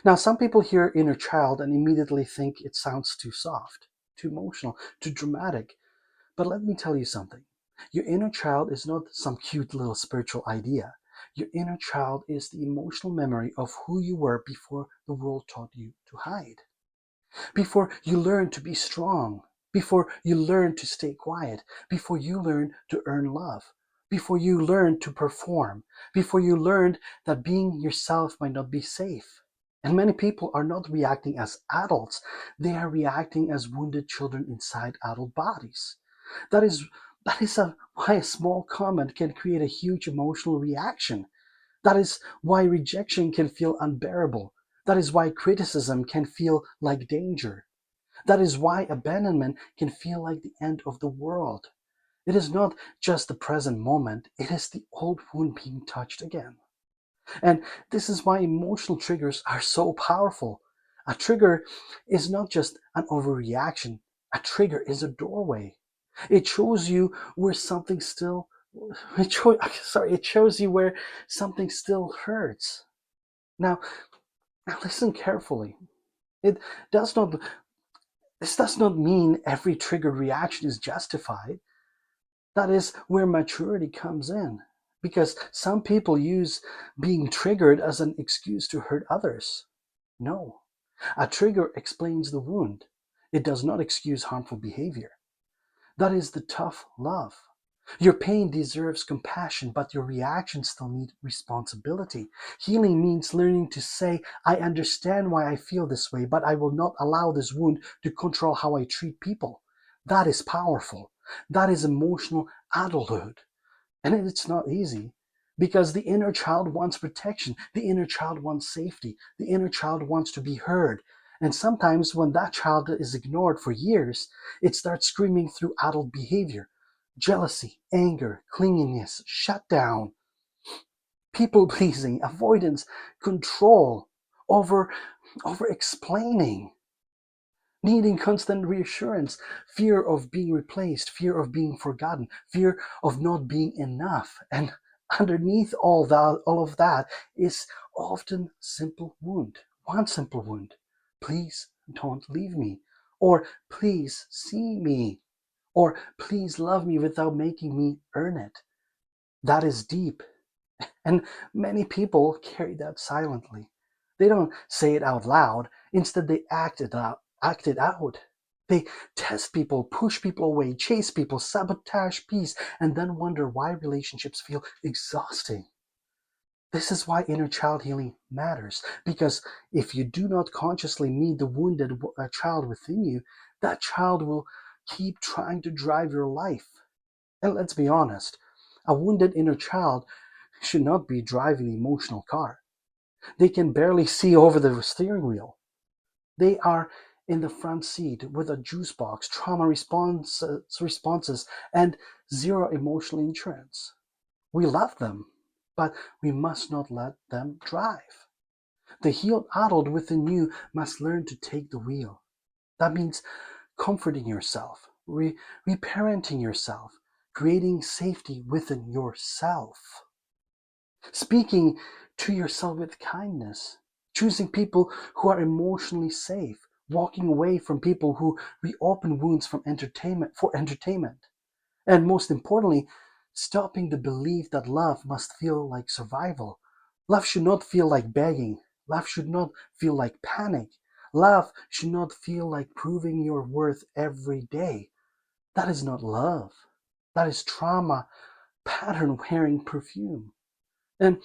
Now, some people hear inner child and immediately think it sounds too soft, too emotional, too dramatic. But let me tell you something. Your inner child is not some cute little spiritual idea. Your inner child is the emotional memory of who you were before the world taught you to hide. Before you learned to be strong. Before you learned to stay quiet. Before you learned to earn love. Before you learned to perform. Before you learned that being yourself might not be safe. And many people are not reacting as adults, they are reacting as wounded children inside adult bodies. That is why a small comment can create a huge emotional reaction. That is why rejection can feel unbearable. That is why criticism can feel like danger. That is why abandonment can feel like the end of the world. It is not just the present moment, it is the old wound being touched again. And this is why emotional triggers are so powerful. A trigger is not just an overreaction, a trigger is a doorway. It shows you where something still it shows you where something still hurts. Now, now listen carefully. It does not this does not mean every triggered reaction is justified. That is where maturity comes in. Because some people use being triggered as an excuse to hurt others. No. A trigger explains the wound. It does not excuse harmful behavior. That is the tough love. Your pain deserves compassion, but your reactions still need responsibility. Healing means learning to say, I understand why I feel this way, but I will not allow this wound to control how I treat people. That is powerful. That is emotional adulthood. And it's not easy because the inner child wants protection, the inner child wants safety, the inner child wants to be heard. And sometimes when that child is ignored for years, it starts screaming through adult behavior: jealousy, anger, clinginess, shutdown, people pleasing, avoidance, control, over explaining, needing constant reassurance, fear of being replaced, fear of being forgotten, fear of not being enough. And underneath all of that is often simple wound. One simple wound. Please don't leave me. Or please see me. Or please love me without making me earn it. That is deep. And many people carry that silently. They don't say it out loud. Instead, they act it out. They test people, push people away, chase people, sabotage peace, and then wonder why relationships feel exhausting. This is why inner child healing matters. Because if you do not consciously meet the wounded child within you, that child will keep trying to drive your life. And let's be honest, a wounded inner child should not be driving the emotional car. They can barely see over the steering wheel. They are in the front seat with a juice box, responses, and zero emotional insurance. We love them, but we must not let them drive. The healed adult within you must learn to take the wheel. That means comforting yourself, reparenting yourself, creating safety within yourself, speaking to yourself with kindness, choosing people who are emotionally safe, walking away from people who reopen wounds from entertainment for entertainment, and most importantly, stopping the belief that love must feel like survival. Love should not feel like begging. Love should not feel like panic. Love should not feel like proving your worth every day. That is not love. That is trauma pattern wearing perfume. And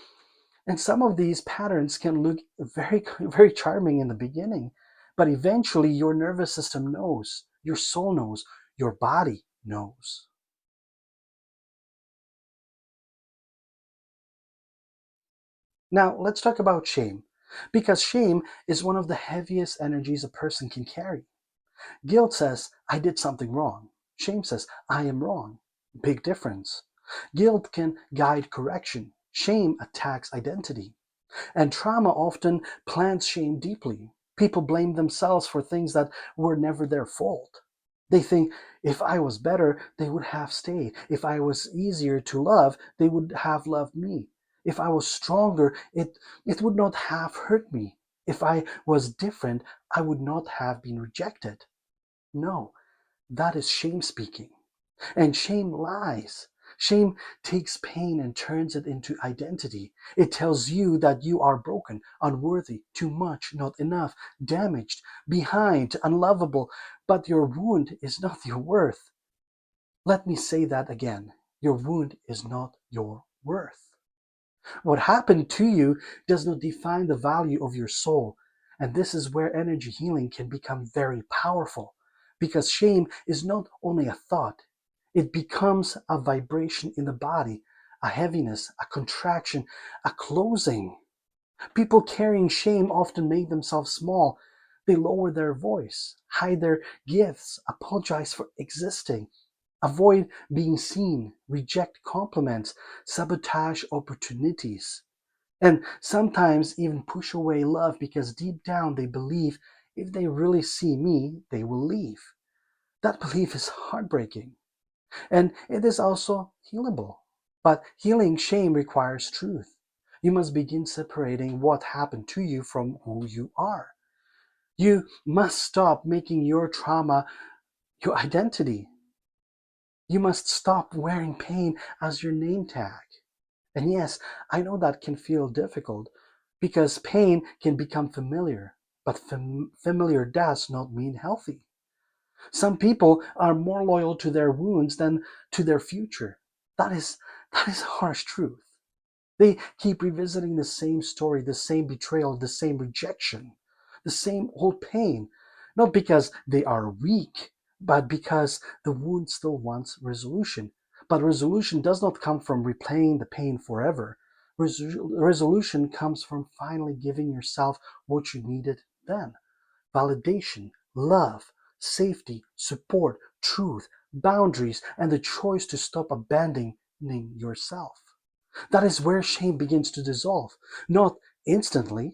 And some of these patterns can look very charming in the beginning, but eventually your nervous system knows, your soul knows, your body knows. Now, let's talk about shame, because shame is one of the heaviest energies a person can carry. Guilt says, I did something wrong. Shame says, I am wrong. Big difference. Guilt can guide correction. Shame attacks identity. And trauma often plants shame deeply. People blame themselves for things that were never their fault. They think, if I was better, they would have stayed. If I was easier to love, they would have loved me. If I was stronger, it would not have hurt me. If I was different, I would not have been rejected. No, that is shame speaking. And shame lies. Shame takes pain and turns it into identity. It tells you that you are broken, unworthy, too much, not enough, damaged, behind, unlovable, but your wound is not your worth. Let me say that again. Your wound is not your worth. What happened to you does not define the value of your soul. And this is where energy healing can become very powerful. Because shame is not only a thought, it becomes a vibration in the body, a heaviness, a contraction, a closing. People carrying shame often make themselves small. They lower their voice, hide their gifts, apologize for existing, avoid being seen, reject compliments, sabotage opportunities, and sometimes even push away love because deep down they believe if they really see me, they will leave. That belief is heartbreaking, and it is also healable. But healing shame requires truth. You must begin separating what happened to you from who you are. You must stop making your trauma your identity. You must stop wearing pain as your name tag. And yes, I know that can feel difficult because pain can become familiar. But familiar does not mean healthy. Some people are more loyal to their wounds than to their future. That is that is harsh truth. They keep revisiting the same story, the same betrayal, the same rejection, the same old pain, not because they are weak, but because the wound still wants resolution. But resolution does not come from replaying the pain forever. Resolution comes from finally giving yourself what you needed then: validation, love, safety, support, truth, boundaries, and the choice to stop abandoning yourself. That is where shame begins to dissolve, not instantly,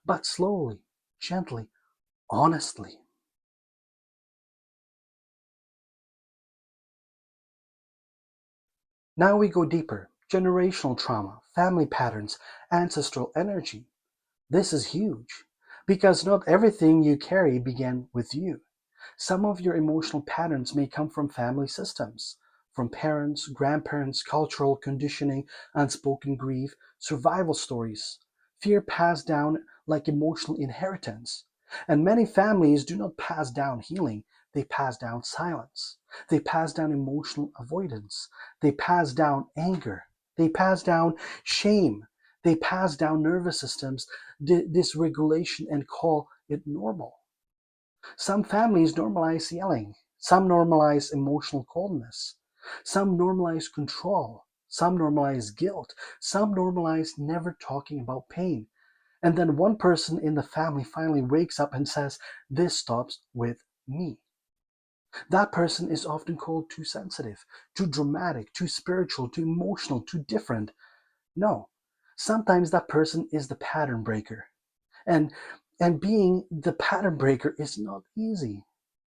but slowly, gently, honestly. Now we go deeper: generational trauma, family patterns, ancestral energy. This is huge because not everything you carry began with you. Some of your emotional patterns may come from family systems, from parents, grandparents, cultural conditioning, unspoken grief, survival stories, fear passed down like emotional inheritance. And many families do not pass down healing, they pass down silence. They pass down emotional avoidance. They pass down anger. They pass down shame. They pass down nervous systems dysregulation and call it normal. Some families normalize yelling. Some normalize emotional coldness. Some normalize control. Some normalize guilt. Some normalize never talking about pain. And then one person in the family finally wakes up and says, "This stops with me." That person is often called too sensitive, too dramatic, too spiritual, too emotional, too different. No. Sometimes that person is the pattern breaker. And being the pattern breaker is not easy.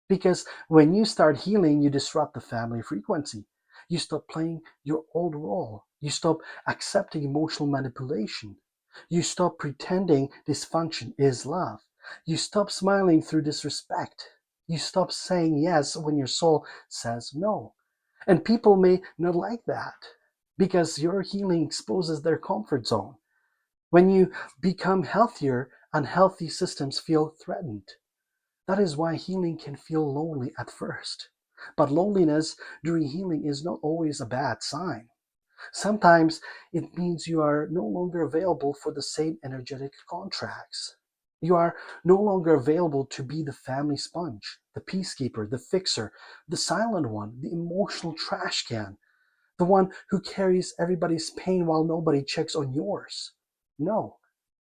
Because when you start healing, you disrupt the family frequency. You stop playing your old role. You stop accepting emotional manipulation. You stop pretending dysfunction is love. You stop smiling through disrespect. You stop saying yes when your soul says no. And people may not like that because your healing exposes their comfort zone. When you become healthier, unhealthy systems feel threatened. That is why healing can feel lonely at first. But loneliness during healing is not always a bad sign. Sometimes it means you are no longer available for the same energetic contracts. You are no longer available to be the family sponge, the peacekeeper, the fixer, the silent one, the emotional trash can, the one who carries everybody's pain while nobody checks on yours. No,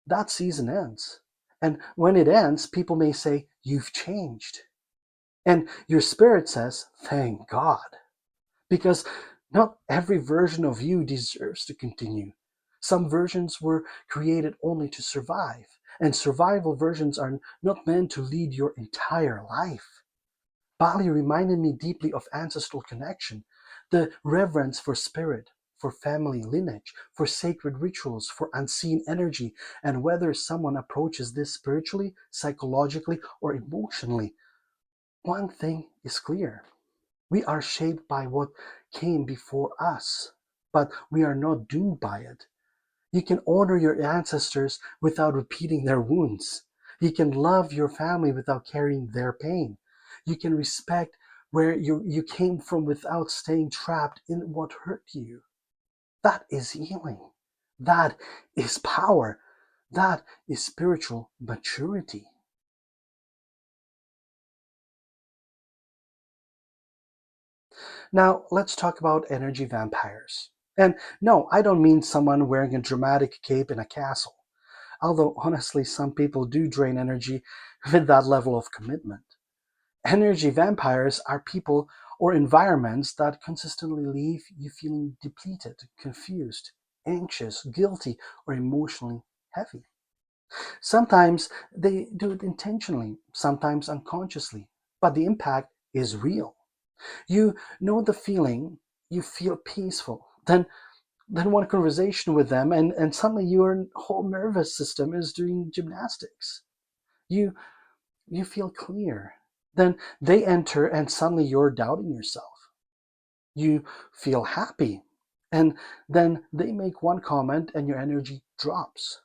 that season ends. And when it ends, people may say, "You've changed." And your spirit says, "Thank God." Because not every version of you deserves to continue. Some versions were created only to survive, and survival versions are not meant to lead your entire life. Bali reminded me deeply of ancestral connection, the reverence for spirit, for family lineage, for sacred rituals, for unseen energy, and whether someone approaches this spiritually, psychologically, or emotionally. One thing is clear: we are shaped by what came before us, but we are not doomed by it. You can honor your ancestors without repeating their wounds. You can love your family without carrying their pain. You can respect where you came from without staying trapped in what hurt you. That is healing. That is power. That is spiritual maturity. Now, let's talk about energy vampires. And no, I don't mean someone wearing a dramatic cape in a castle. Although, honestly, some people do drain energy with that level of commitment. Energy vampires are people or environments that consistently leave you feeling depleted, confused, anxious, guilty, or emotionally heavy. Sometimes they do it intentionally, sometimes unconsciously, but the impact is real. You know the feeling, you feel peaceful. Then one conversation with them and suddenly your whole nervous system is doing gymnastics. You you feel clear. Then they enter and suddenly you're doubting yourself. You feel happy. And then they make one comment and your energy drops.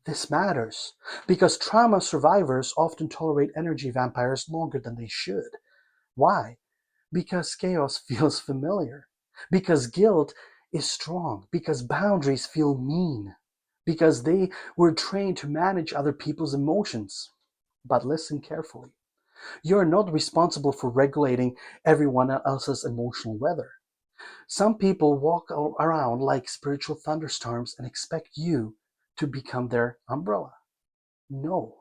This matters because trauma survivors often tolerate energy vampires longer than they should. Why? Because chaos feels familiar, because guilt is strong, because boundaries feel mean, because they were trained to manage other people's emotions. But listen carefully. You're not responsible for regulating everyone else's emotional weather. Some people walk around like spiritual thunderstorms and expect you to become their umbrella. No.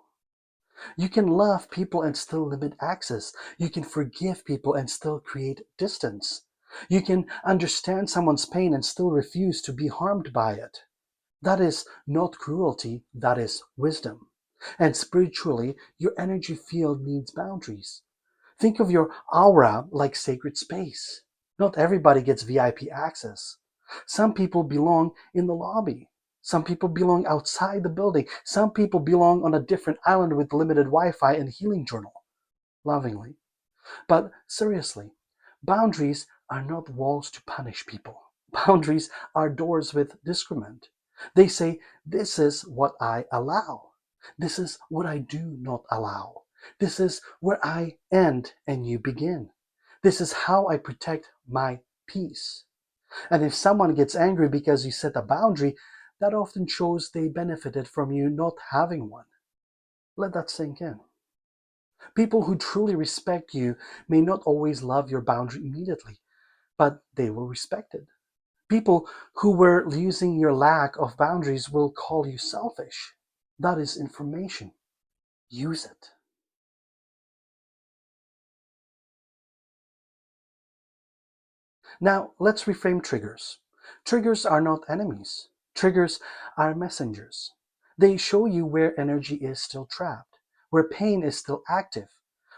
You can love people and still limit access. You can forgive people and still create distance. You can understand someone's pain and still refuse to be harmed by it. That is not cruelty, that is wisdom. And spiritually, your energy field needs boundaries. Think of your aura like sacred space. Not everybody gets VIP access. Some people belong in the lobby. Some people belong outside the building. Some people belong on a different island with limited Wi Fi and healing journal. Lovingly. But seriously, boundaries are not walls to punish people. Boundaries are doors with discernment. They say, this is what I allow. This is what I do not allow. This is where I end and you begin. This is how I protect my peace. And if someone gets angry because you set a boundary, that often shows they benefited from you not having one. Let that sink in. People who truly respect you may not always love your boundary immediately, but they will respect it. People who were using your lack of boundaries will call you selfish. That is information. Use it. Now, let's reframe triggers. Triggers are not enemies. Triggers are messengers. They show you where energy is still trapped, where pain is still active,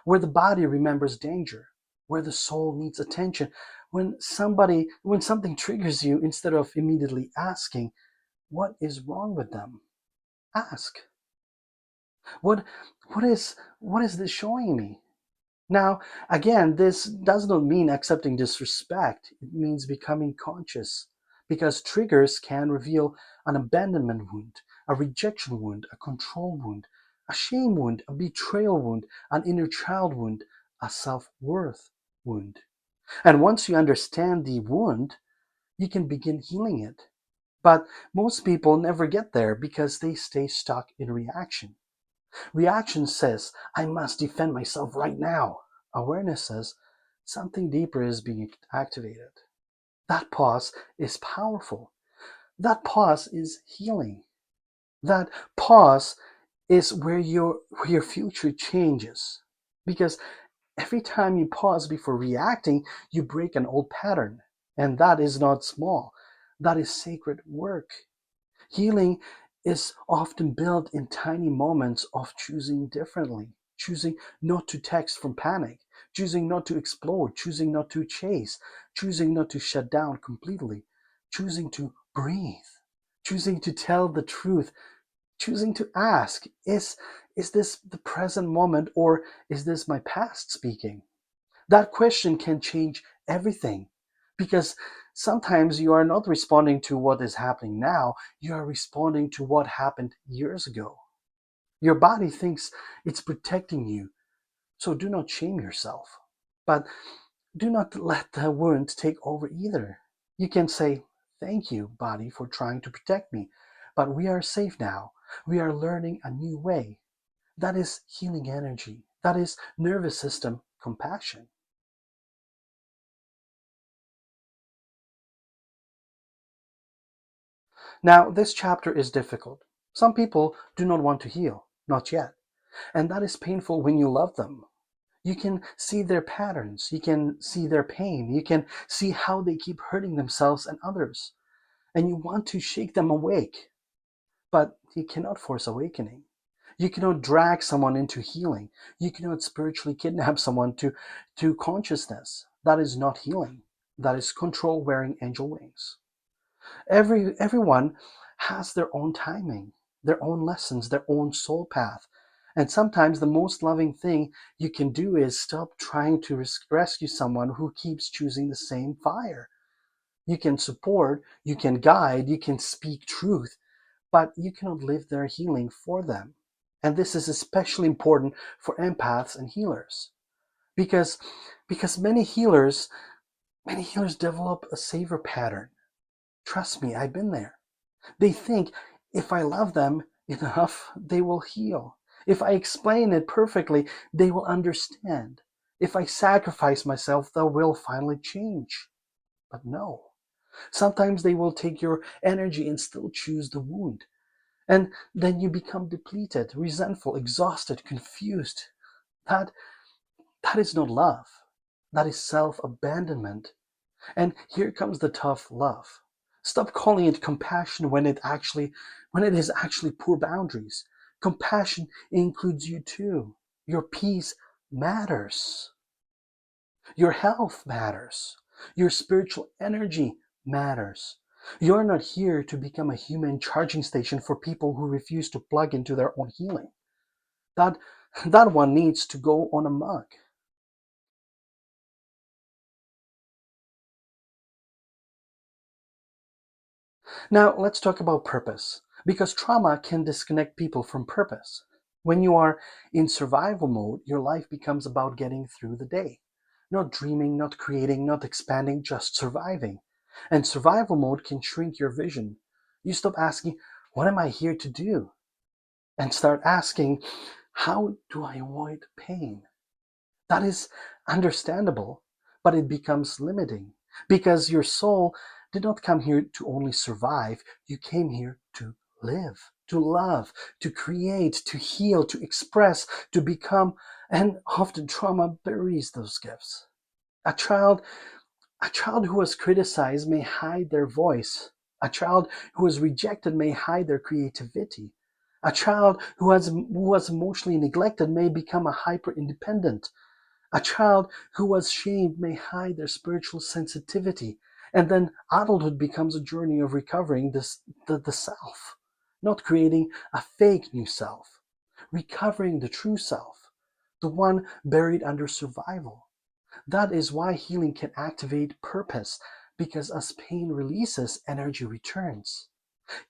where the body remembers danger, where the soul needs attention. When something triggers you, instead of immediately asking, what is wrong with them? Ask, what, what is this showing me? Now, again, this does not mean accepting disrespect. It means becoming conscious. Because triggers can reveal an abandonment wound, a rejection wound, a control wound, a shame wound, a betrayal wound, an inner child wound, a self worth wound. And once you understand the wound, you can begin healing it. But most people never get there because they stay stuck in reaction. Reaction says, I must defend myself right now. Awareness says, something deeper is being activated. That pause is powerful. That pause is healing. That pause is where your future changes. Because every time you pause before reacting, you break an old pattern. And that is not small. That is sacred work. Healing is often built in tiny moments of choosing differently, choosing not to text from panic, choosing not to explode, choosing not to chase, choosing not to shut down completely, choosing to breathe, choosing to tell the truth, choosing to ask, is this the present moment or is this my past speaking? That question can change everything because sometimes you are not responding to what is happening now, you are responding to what happened years ago. Your body thinks it's protecting you, so do not shame yourself. But do not let the wound take over either. You can say, thank you, body, for trying to protect me, but we are safe now. We are learning a new way. That is healing energy. That is nervous system compassion. Now, this chapter is difficult. Some people do not want to heal, not yet. And that is painful when you love them. You can see their patterns, you can see their pain, you can see how they keep hurting themselves and others. And you want to shake them awake. But you cannot force awakening. You cannot drag someone into healing. You cannot spiritually kidnap someone to consciousness. That is not healing. That is control wearing angel wings. Everyone has their own timing, their own lessons, their own soul path. And sometimes the most loving thing you can do is stop trying to rescue someone who keeps choosing the same fire. You can support, you can guide, you can speak truth, but you cannot live their healing for them. And this is especially important for empaths and healers because because many healers develop a savior pattern. Trust me, I've been there. They think if I love them enough, they will heal. If I explain it perfectly, they will understand. If I sacrifice myself, they will finally change. But no. Sometimes they will take your energy and still choose the wound. And then you become depleted, resentful, exhausted, confused. That that is not love. That is self-abandonment. And here comes the tough love. Stop calling it compassion when it is actually poor boundaries. Compassion includes you too. Your peace matters. Your health matters. Your spiritual energy matters. You're not here to become a human charging station for people who refuse to plug into their own healing. That that one needs to go on a mug. Now, let's talk about purpose, because trauma can disconnect people from purpose. When you are in survival mode, your life becomes about getting through the day. Not dreaming, not creating, not expanding, just surviving. And survival mode can shrink your vision. You stop asking, what am I here to do? And start asking, how do I avoid pain? That is understandable, but it becomes limiting because your soul did not come here to only survive. You came here to live, to love, to create, to heal, to express, to become, and often trauma buries those gifts. A child, a child who was criticized may hide their voice. A child who was rejected may hide their creativity. A child who was emotionally neglected may become a hyper independent. A child who was shamed may hide their spiritual sensitivity, and then adulthood becomes a journey of recovering the self, not creating a fake new self, recovering the true self, the one buried under survival. That is why healing can activate purpose, because as pain releases, energy returns.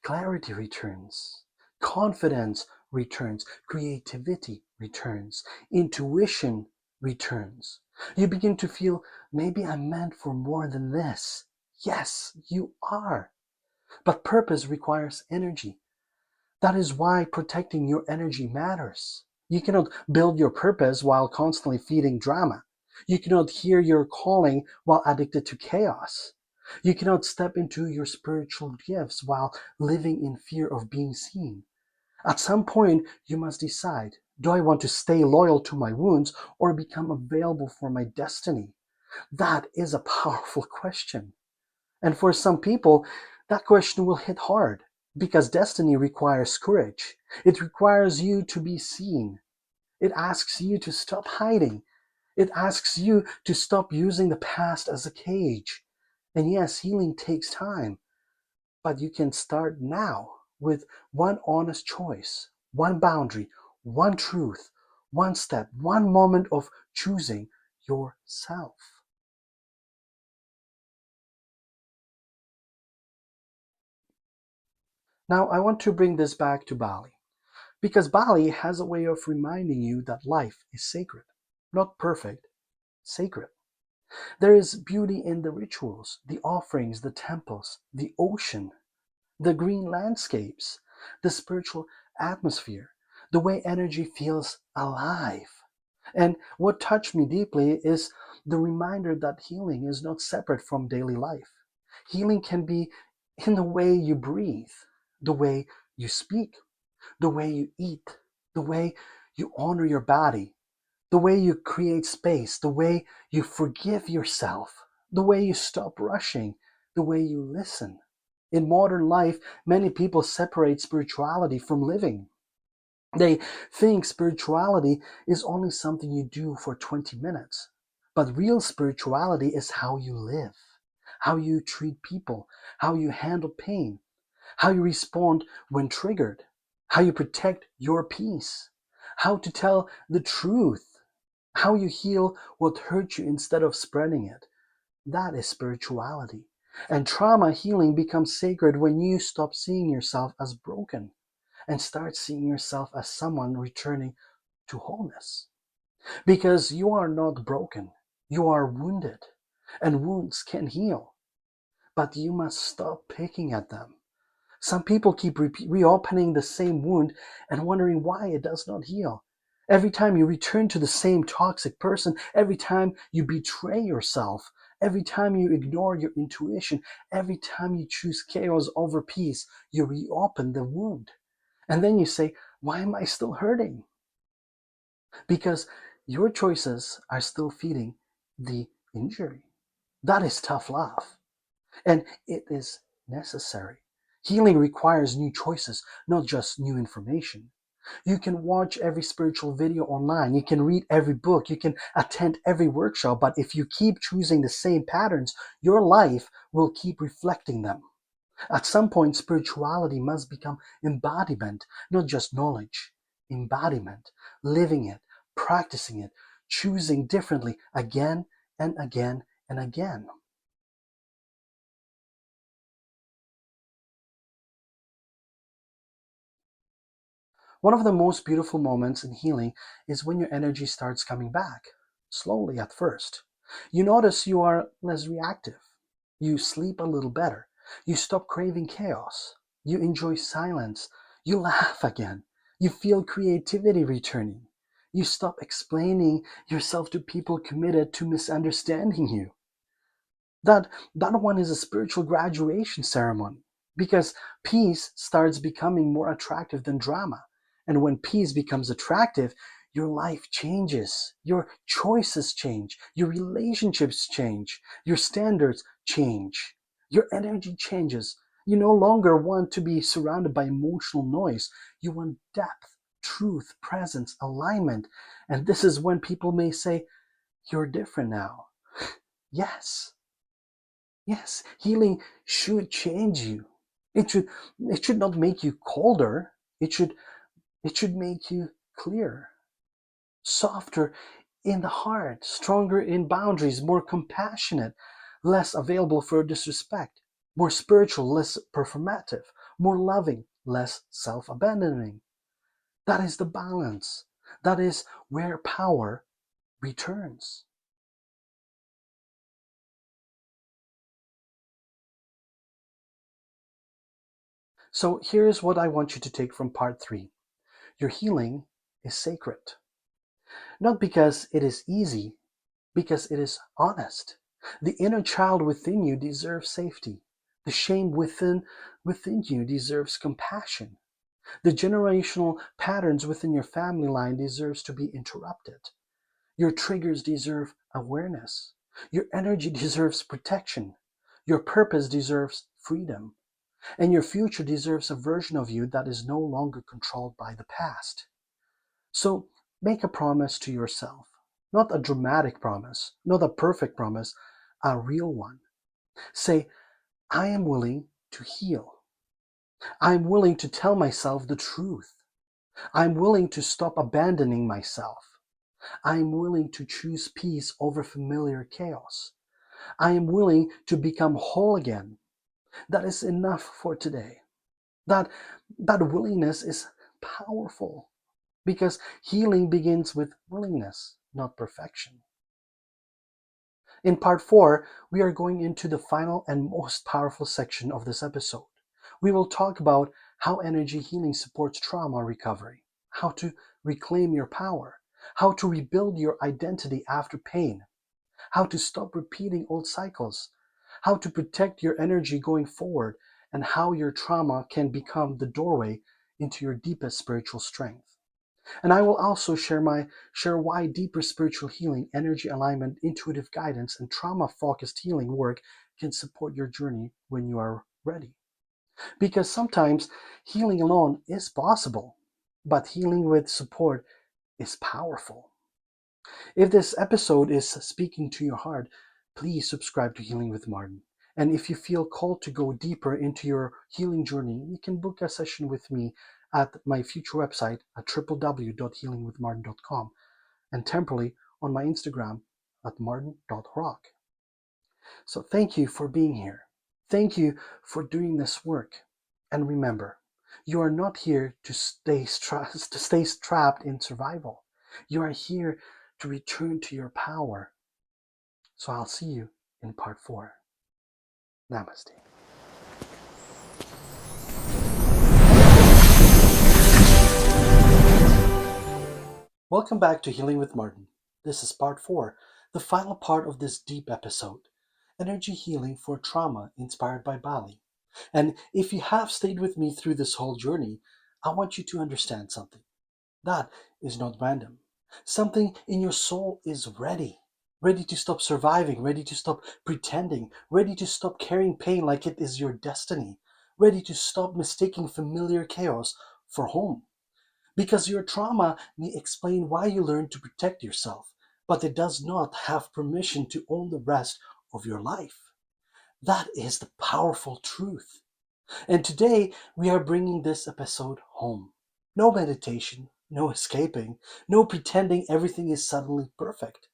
Clarity returns, confidence returns, creativity returns, intuition returns. You begin to feel, maybe I'm meant for more than this. Yes, you are. But purpose requires energy. That is why protecting your energy matters. You cannot build your purpose while constantly feeding drama. You cannot hear your calling while addicted to chaos. You cannot step into your spiritual gifts while living in fear of being seen. At some point, you must decide, do I want to stay loyal to my wounds or become available for my destiny? That is a powerful question. And for some people, that question will hit hard because destiny requires courage. It requires you to be seen. It asks you to stop hiding. It asks you to stop using the past as a cage. And yes, healing takes time, but you can start now with one honest choice, one boundary, one truth, one step, one moment of choosing yourself. Now, I want to bring this back to Bali. Because Bali has a way of reminding you that life is sacred. Not perfect, sacred. There is beauty in the rituals, the offerings, the temples, the ocean, the green landscapes, the spiritual atmosphere, the way energy feels alive. And what touched me deeply is the reminder that healing is not separate from daily life. Healing can be in the way you breathe, the way you speak, the way you eat, the way you honor your body, the way you create space, the way you forgive yourself, the way you stop rushing, the way you listen. In modern life, many people separate spirituality from living. They think spirituality is only something you do for 20 minutes. But real spirituality is how you live, how you treat people, how you handle pain, how you respond when triggered, how you protect your peace, how to tell the truth, how you heal what hurt you instead of spreading it. That is spirituality. And trauma healing becomes sacred when you stop seeing yourself as broken and start seeing yourself as someone returning to wholeness. Because you are not broken, you are wounded, and wounds can heal, but you must stop picking at them. Some people keep reopening the same wound and wondering why it does not heal. Every time you return to the same toxic person, every time you betray yourself, every time you ignore your intuition, every time you choose chaos over peace, you reopen the wound. And then you say, why am I still hurting? Because your choices are still feeding the injury. That is tough love. And it is necessary. Healing requires new choices, not just new information. You can watch every spiritual video online, you can read every book, you can attend every workshop, but if you keep choosing the same patterns, your life will keep reflecting them. At some point, spirituality must become embodiment, not just knowledge. Embodiment, living it, practicing it, choosing differently again and again and again. One of the most beautiful moments in healing is when your energy starts coming back, slowly at first. You notice you are less reactive. You sleep a little better. You stop craving chaos. You enjoy silence. You laugh again. You feel creativity returning. You stop explaining yourself to people committed to misunderstanding you. That one is a spiritual graduation ceremony because peace starts becoming more attractive than drama. And when peace becomes attractive, your life changes, your choices change, your relationships change, your standards change, your energy changes. You no longer want to be surrounded by emotional noise. You want depth, truth, presence, alignment. And this is when people may say, you're different now. Yes, yes, healing should change you. It should it should not make you colder. It should make you clearer, softer in the heart, stronger in boundaries, more compassionate, less available for disrespect, more spiritual, less performative, more loving, less self-abandoning. That is the balance. That is where power returns. So here's what I want you to take from part 3. Your healing is sacred. Not because it is easy, because it is honest. The inner child within you deserves safety. The shame within you deserves compassion. The generational patterns within your family line deserves to be interrupted. Your triggers deserve awareness. Your energy deserves protection. Your purpose deserves freedom. And your future deserves a version of you that is no longer controlled by the past. So make a promise to yourself. Not a dramatic promise, not a perfect promise, a real one. Say, I am willing to heal. I am willing to tell myself the truth. I am willing to stop abandoning myself. I am willing to choose peace over familiar chaos. I am willing to become whole again. That is enough for today. That, that willingness is powerful because healing begins with willingness, not perfection. In part 4, we are going into the final and most powerful section of this episode. We will talk about how energy healing supports trauma recovery, how to reclaim your power, how to rebuild your identity after pain, how to stop repeating old cycles, how to protect your energy going forward, and how your trauma can become the doorway into your deepest spiritual strength. And I will also share why deeper spiritual healing, energy alignment, intuitive guidance, and trauma-focused healing work can support your journey when you are ready. Because sometimes healing alone is possible, but healing with support is powerful. If this episode is speaking to your heart, please subscribe to Healing with Martin. And if you feel called to go deeper into your healing journey, you can book a session with me at my future website at www.healingwithmartin.com and temporarily on my Instagram at martin.rock. So thank you for being here. Thank you for doing this work. And remember, you are not here to to stay trapped in survival. You are here to return to your power. So I'll see you in part 4. Namaste. Welcome back to Healing with Martin. This is part 4, the final part of this deep episode, energy healing for trauma inspired by Bali. And if you have stayed with me through this whole journey, I want you to understand something. That is not random. Something in your soul is ready. Ready to stop surviving, ready to stop pretending, ready to stop carrying pain like it is your destiny, ready to stop mistaking familiar chaos for home. Because your trauma may explain why you learned to protect yourself, but it does not have permission to own the rest of your life. That is the powerful truth. And today we are bringing this episode home. No meditation, no escaping, no pretending everything is suddenly perfect.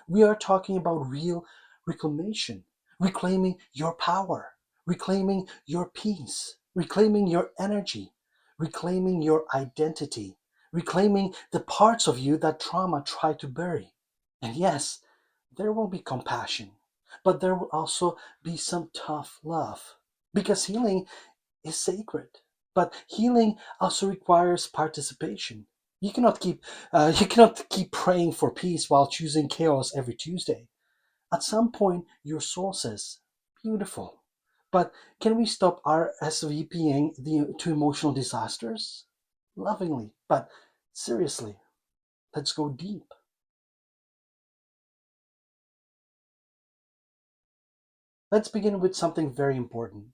We are talking about real reclamation, reclaiming your power, reclaiming your peace, reclaiming your energy, reclaiming your identity, reclaiming the parts of you that trauma tried to bury. And yes, there will be compassion, but there will also be some tough love. Because healing is sacred. But healing also requires participation. You cannot keep praying for peace while choosing chaos every Tuesday. At some point, your soul says, "Beautiful, but can we stop RSVPing to emotional disasters?" Lovingly, but seriously, let's go deep. Let's begin with something very important.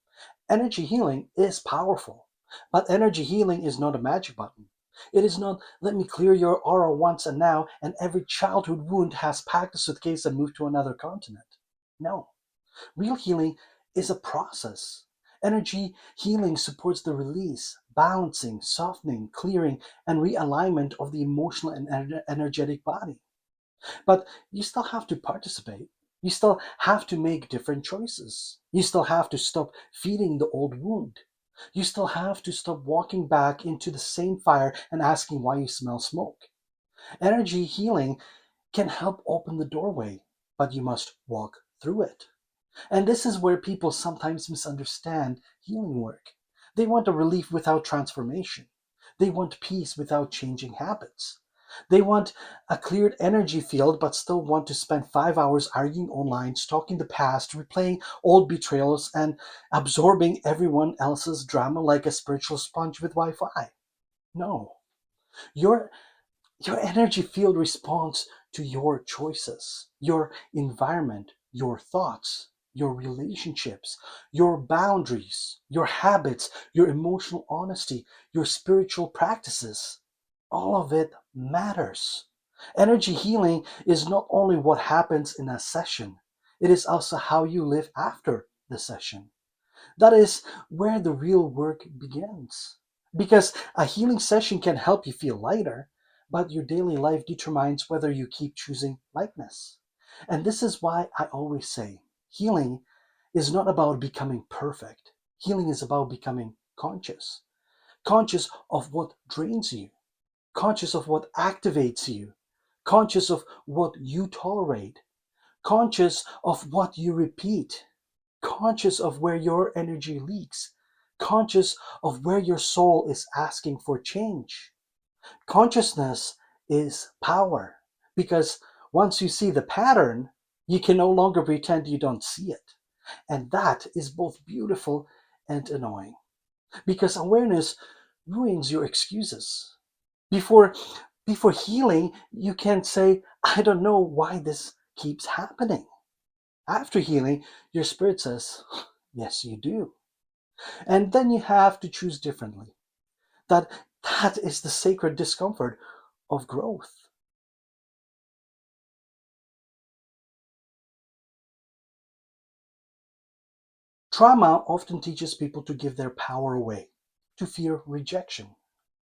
Energy healing is powerful, but energy healing is not a magic button. It is not, let me clear your aura once and now, and every childhood wound has packed a suitcase and moved to another continent. No. Real healing is a process. Energy healing supports the release, balancing, softening, clearing, and realignment of the emotional and energetic body. But you still have to participate. You still have to make different choices. You still have to stop feeding the old wound. You still have to stop walking back into the same fire and asking why you smell smoke. Energy healing can help open the doorway, but you must walk through it. And this is where people sometimes misunderstand healing work. They want a relief without transformation. They want peace without changing habits. They want a cleared energy field but still want to spend 5 hours arguing online, stalking the past, replaying old betrayals, and absorbing everyone else's drama like a spiritual sponge with Wi Fi. No. Your your energy field responds to your choices, your environment, your thoughts, your relationships, your boundaries, your habits, your emotional honesty, your spiritual practices. All of it matters. Energy healing is not only what happens in a session, it is also how you live after the session. That is where the real work begins. Because a healing session can help you feel lighter, but your daily life determines whether you keep choosing lightness. And this is why I always say healing is not about becoming perfect. Healing is about becoming conscious. Conscious of what drains you, conscious of what activates you, conscious of what you tolerate, conscious of what you repeat, conscious of where your energy leaks, conscious of where your soul is asking for change. Consciousness is power because once you see the pattern, you can no longer pretend you don't see it. And that is both beautiful and annoying because awareness ruins your excuses. Before before healing, you can say, "I don't know why this keeps happening." After healing, your spirit says, "Yes, you do." And then you have to choose differently. That that is the sacred discomfort of growth. Trauma often teaches people to give their power away, to fear rejection,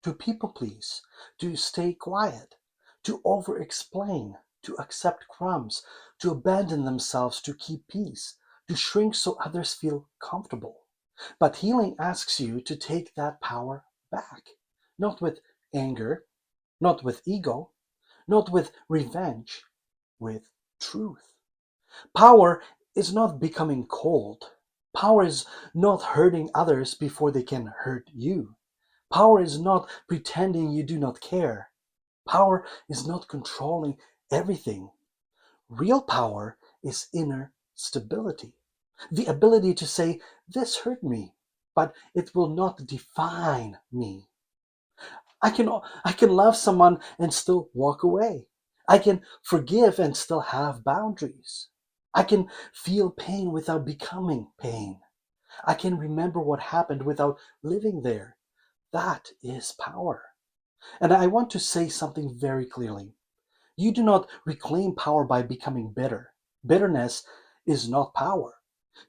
to people please, to stay quiet, to over explain, to accept crumbs, to abandon themselves to keep peace, to shrink so others feel comfortable. But healing asks you to take that power back, not with anger, not with ego, not with revenge, with truth. Power is not becoming cold. Power is not hurting others before they can hurt you. Power is not pretending you do not care. Power is not controlling everything. Real power is inner stability. The ability to say, this hurt me, but it will not define me. I can I can love someone and still walk away. I can forgive and still have boundaries. I can feel pain without becoming pain. I can remember what happened without living there. That is power. And I want to say something very clearly. You do not reclaim power by becoming bitter. Bitterness is not power.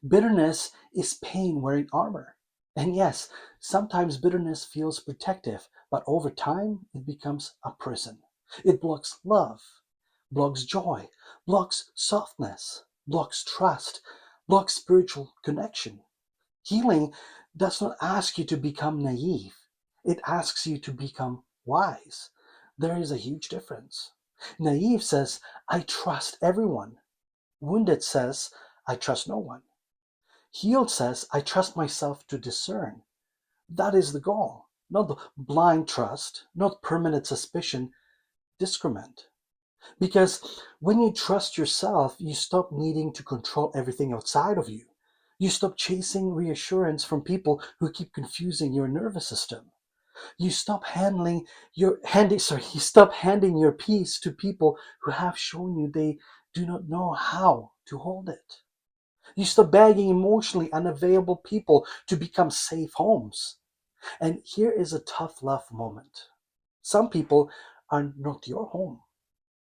Bitterness is pain wearing armor. And yes, sometimes bitterness feels protective, but over time it becomes a prison. It blocks love, blocks joy, blocks softness, blocks trust, blocks spiritual connection. Healing does not ask you to become naive, it asks you to become wise. There is a huge difference. Naive says, I trust everyone. Wounded says, I trust no one. Healed says, I trust myself to discern. That is the goal. Not the blind trust, not permanent suspicion, discriminate. Because when you trust yourself, you stop needing to control everything outside of you. You stop chasing reassurance from people who keep confusing your nervous system. You stop you stop handing your peace to people who have shown you they do not know how to hold it. You stop begging emotionally unavailable people to become safe homes. And here is a tough love moment. Some people are not your home.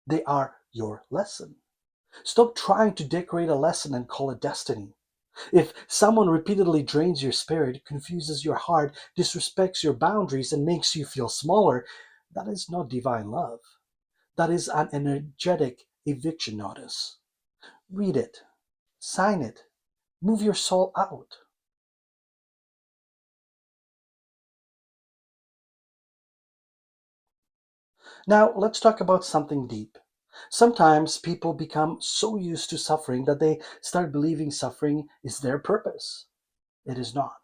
They are your lesson. Stop trying to decorate a lesson and call it destiny. If someone repeatedly drains your spirit, confuses your heart, disrespects your boundaries, and makes you feel smaller, that is not divine love. That is an energetic eviction notice. Read it, sign it, move your soul out. Now, let's talk about something deep. Sometimes people become so used to suffering that they start believing suffering is their purpose. It is not.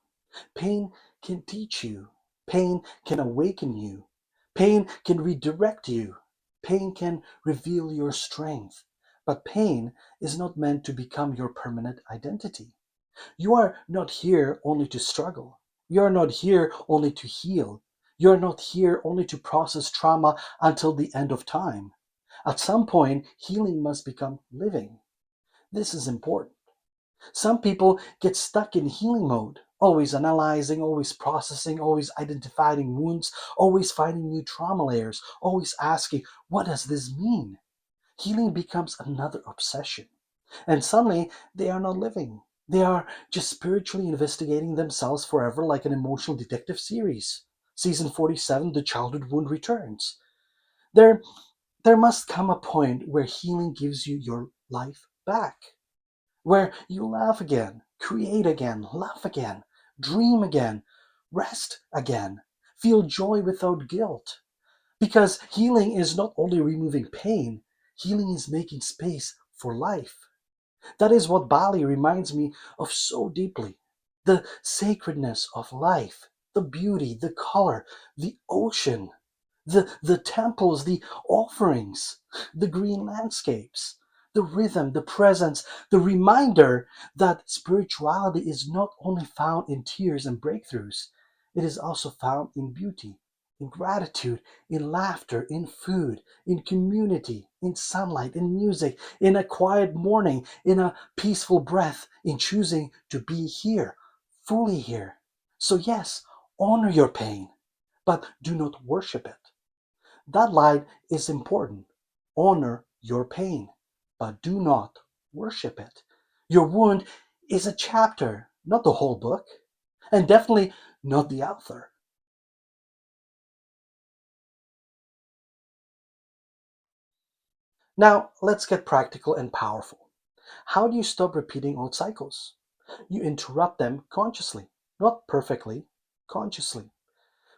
Pain can teach you. Pain can awaken you. Pain can redirect you. Pain can reveal your strength. But pain is not meant to become your permanent identity. You are not here only to struggle. You are not here only to heal. You are not here only to process trauma until the end of time. At some point, healing must become living. This is important. Some people get stuck in healing mode, always analyzing, always processing, always identifying wounds, always finding new trauma layers, always asking, what does this mean? Healing becomes another obsession. And suddenly, they are not living. They are just spiritually investigating themselves forever like an emotional detective series. Season 47, The Childhood Wound Returns. There, there must come a point where healing gives you your life back, where you laugh again, create again, laugh again, dream again, rest again, feel joy without guilt. Because healing is not only removing pain, healing is making space for life. That is what Bali reminds me of so deeply. The sacredness of life, the beauty, the color, the ocean, the temples, the offerings, the green landscapes, the rhythm, the presence, the reminder that spirituality is not only found in tears and breakthroughs, it is also found in beauty, in gratitude, in laughter, in food, in community, in sunlight, in music, in a quiet morning, in a peaceful breath, in choosing to be here, fully here. So, yes, honor your pain, but do not worship it. That line is important. Honor your pain, but do not worship it. Your wound is a chapter, not the whole book, and definitely not the author. Now, let's get practical and powerful. How do you stop repeating old cycles? You interrupt them consciously, not perfectly, consciously.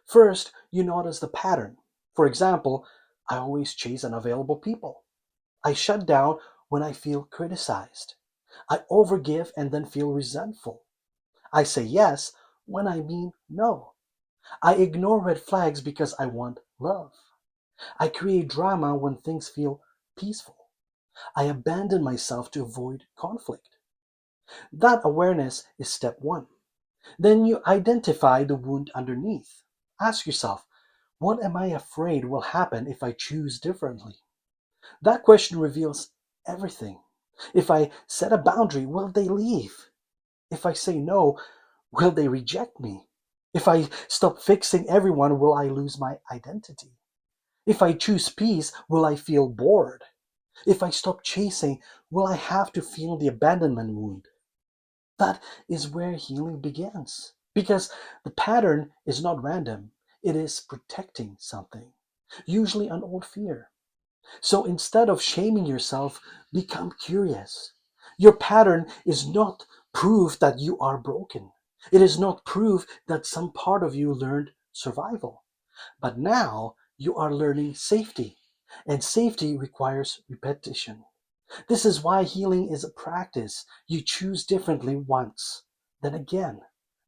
First, you notice the pattern. For example, I always chase unavailable people. I shut down when I feel criticized. I overgive and then feel resentful. I say yes when I mean no. I ignore red flags because I want love. I create drama when things feel peaceful. I abandon myself to avoid conflict. That awareness is step one. Then you identify the wound underneath. Ask yourself, what am I afraid will happen if I choose differently? That question reveals everything. If I set a boundary, will they leave? If I say no, will they reject me? If I stop fixing everyone, will I lose my identity? If I choose peace, will I feel bored? If I stop chasing, will I have to feel the abandonment wound? That is where healing begins. Because the pattern is not random, it is protecting something, usually an old fear. So instead of shaming yourself, become curious. Your pattern is not proof that you are broken. It is not proof that some part of you learned survival. But now you are learning safety. And safety requires repetition. This is why healing is a practice. You choose differently once, then again,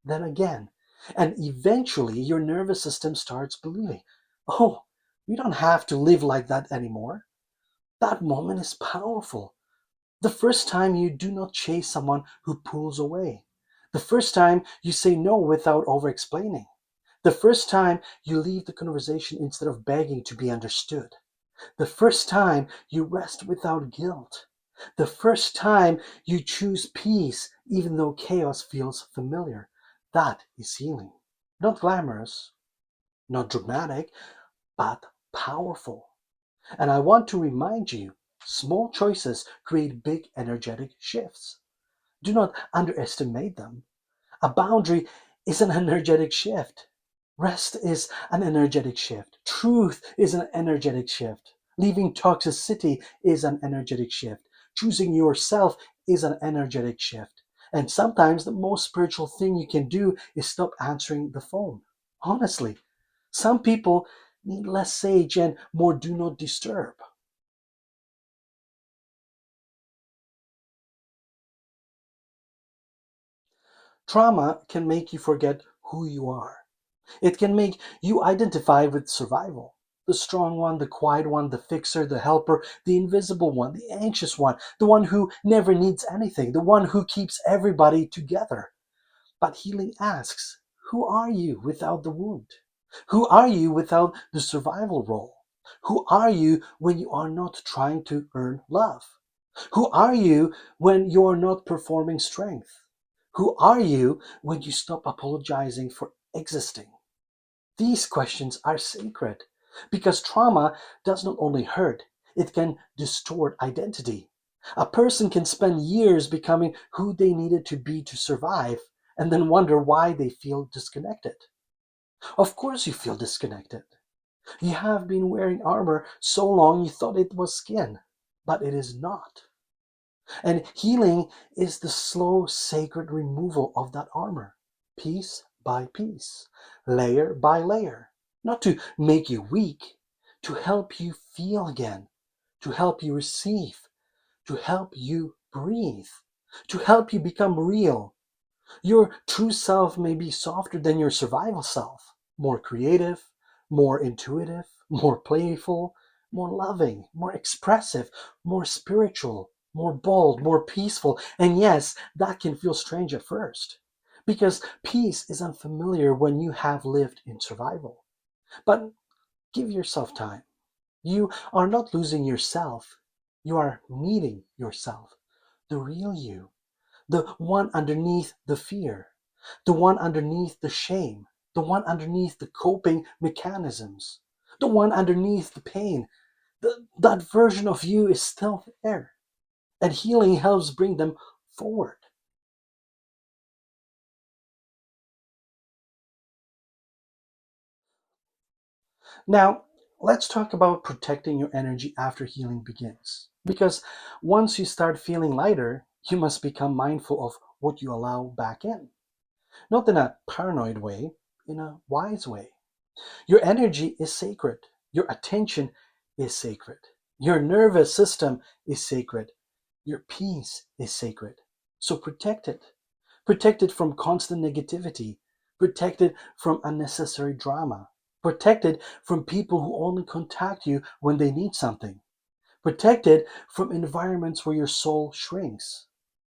then again. And eventually your nervous system starts believing, oh, we don't have to live like that anymore. That moment is powerful. The first time you do not chase someone who pulls away. The first time you say no without over explaining. The first time you leave the conversation instead of begging to be understood. The first time you rest without guilt. The first time you choose peace even though chaos feels familiar. That is healing. Not glamorous, not dramatic, but powerful. And I want to remind you, small choices create big energetic shifts. Do not underestimate them. A boundary is an energetic shift. Rest is an energetic shift. Truth is an energetic shift. Leaving toxicity is an energetic shift. Choosing yourself is an energetic shift. And sometimes the most spiritual thing you can do is stop answering the phone. Honestly, some people need less sage and more do not disturb. Trauma can make you forget who you are. It can make you identify with survival. The strong one, the quiet one, the fixer, the helper, the invisible one, the anxious one, the one who never needs anything, the one who keeps everybody together. But healing asks, who are you without the wound? Who are you without the survival role? Who are you when you are not trying to earn love? Who are you when you are not performing strength? Who are you when you stop apologizing for existing? These questions are sacred because trauma does not only hurt, it can distort identity. A person can spend years becoming who they needed to be to survive and then wonder why they feel disconnected. Of course, you feel disconnected. You have been wearing armor so long you thought it was skin, but it is not. And healing is the slow, sacred removal of that armor, piece by piece, layer by layer. Not to make you weak, to help you feel again, to help you receive, to help you breathe, to help you become real. Your true self may be softer than your survival self, more creative, more intuitive, more playful, more loving, more expressive, more spiritual, more bold, more peaceful. And yes, that can feel strange at first, because peace is unfamiliar when you have lived in survival. But give yourself time. You are not losing yourself, you are meeting yourself, the real you, the one underneath the fear, the one underneath the shame, the one underneath the coping mechanisms, the one underneath the pain. That version of you is still there, and healing helps bring them forward. Now, let's talk about protecting your energy after healing begins. Because once you start feeling lighter, you must become mindful of what you allow back in. Not in a paranoid way, in a wise way. Your energy is sacred. Your attention is sacred. Your nervous system is sacred. Your peace is sacred. So protect it. Protect it from constant negativity. Protect it from unnecessary drama. Protect it from people who only contact you when they need something. Protect it from environments where your soul shrinks.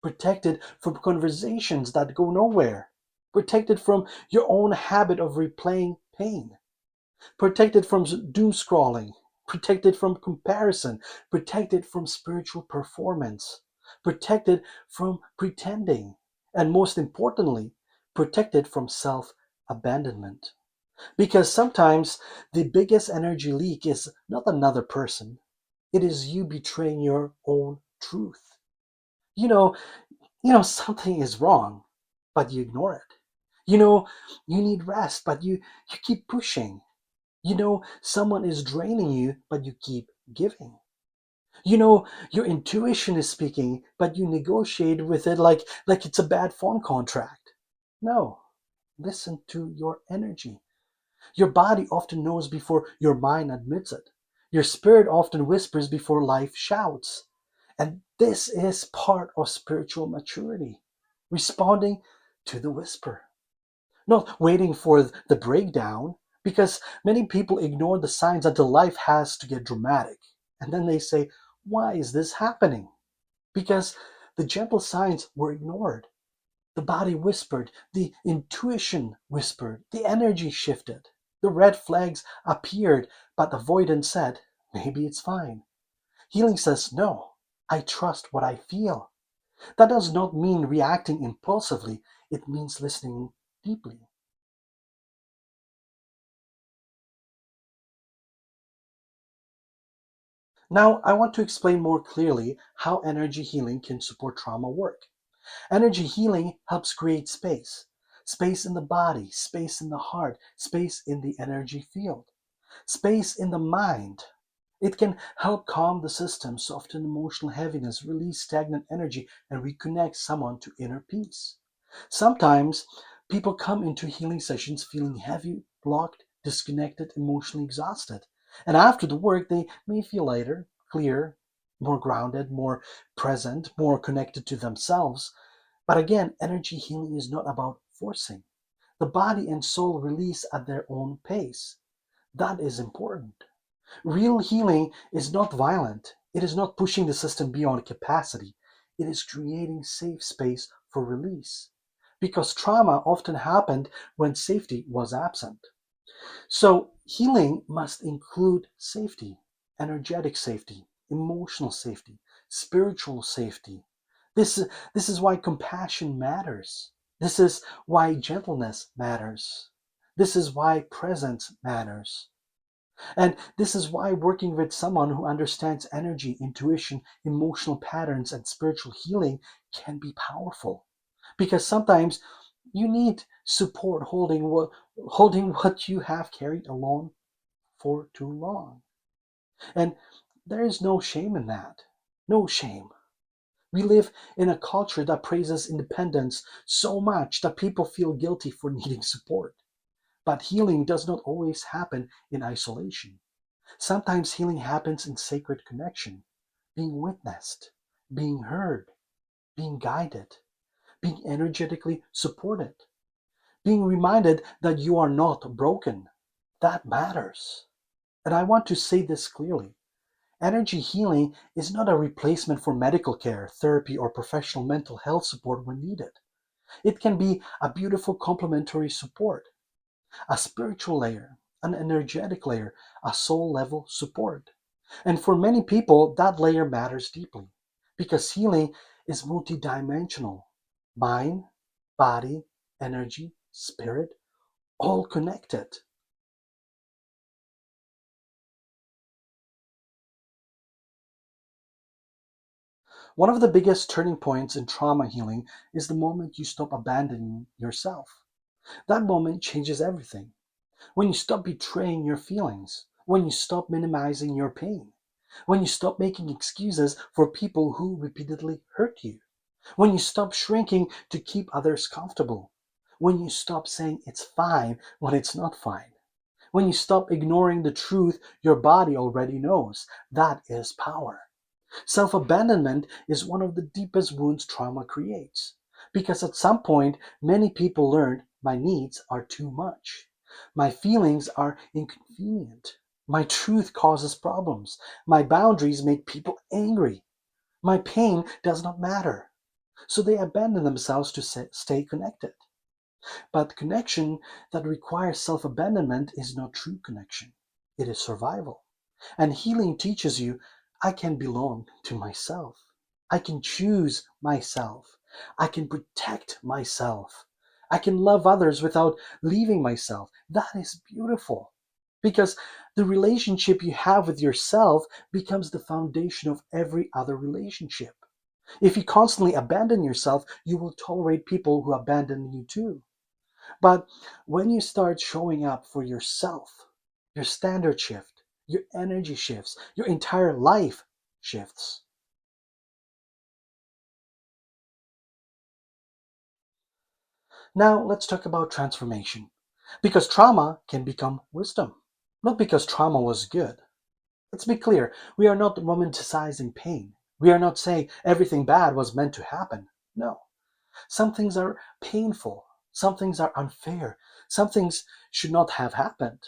Protect it from conversations that go nowhere. Protect it from your own habit of replaying pain. Protected from doom scrolling, protected from comparison, protected from spiritual performance, protected from pretending, and most importantly, protected from self abandonment. Because sometimes the biggest energy leak is not another person, it is you betraying your own truth. You know, something is wrong, but you ignore it. You know, you need rest, but you keep pushing. Someone is draining you, but you keep giving. Your intuition is speaking, but you negotiate with it like it's a bad phone contract. No, listen to your energy. Your body often knows before your mind admits it. Your spirit often whispers before life shouts. And this is part of spiritual maturity, responding to the whisper, not waiting for the breakdown, because many people ignore the signs until life has to get dramatic. And then they say, why is this happening? Because the gentle signs were ignored. The body whispered, the intuition whispered, the energy shifted. The red flags appeared, but avoidance said, maybe it's fine. Healing says, no, I trust what I feel. That does not mean reacting impulsively, it means listening deeply. Now, I want to explain more clearly how energy healing can support trauma work. Energy healing helps create space, space in the body, space in the heart, space in the energy field, space in the mind. It can help calm the system, soften emotional heaviness, release stagnant energy, and reconnect someone to inner peace. Sometimes people come into healing sessions feeling heavy, blocked, disconnected, emotionally exhausted. And after the work, they may feel lighter, clearer, more grounded, more present, more connected to themselves. But again, energy healing is not about forcing. The body and soul release at their own pace. That is important. Real healing is not violent. It is not pushing the system beyond capacity. It is creating safe space for release. Because trauma often happened when safety was absent. So, healing must include safety, energetic safety, emotional safety, spiritual safety. This is why compassion matters. This is why gentleness matters. This is why presence matters. And this is why working with someone who understands energy, intuition, emotional patterns, and spiritual healing can be powerful. Because sometimes you need support holding what you have carried alone for too long. And there is no shame in that. No shame. We live in a culture that praises independence so much that people feel guilty for needing support. But healing does not always happen in isolation. Sometimes healing happens in sacred connection, being witnessed, being heard, being guided, being energetically supported, being reminded that you are not broken. That matters. And I want to say this clearly. Energy healing is not a replacement for medical care, therapy, or professional mental health support when needed. It can be a beautiful complementary support, a spiritual layer, an energetic layer, a soul level support. And for many people, that layer matters deeply because healing is multidimensional: mind, body, energy, spirit, all connected. One of the biggest turning points in trauma healing is the moment you stop abandoning yourself. That moment changes everything. When you stop betraying your feelings, when you stop minimizing your pain, When you stop making excuses for people who repeatedly hurt you. When you stop shrinking to keep others comfortable. When you stop saying it's fine when it's not fine. When you stop ignoring the truth your body already knows. That is power. Self abandonment is one of the deepest wounds trauma creates. Because at some point, many people learned my needs are too much. My feelings are inconvenient. My truth causes problems. My boundaries make people angry. My pain does not matter. So they abandon themselves to stay connected. But connection that requires self abandonment is not true connection, it is survival. And healing teaches you I can belong to myself. I can choose myself. I can protect myself. I can love others without leaving myself. That is beautiful. Because the relationship you have with yourself becomes the foundation of every other relationship. If you constantly abandon yourself, you will tolerate people who abandon you too. But when you start showing up for yourself, your standard shift, your energy shifts, your entire life shifts. Now let's talk about transformation. Because trauma can become wisdom, not because trauma was good. Let's be clear, we are not romanticizing pain. We are not saying everything bad was meant to happen. No. Some things are painful, some things are unfair, some things should not have happened.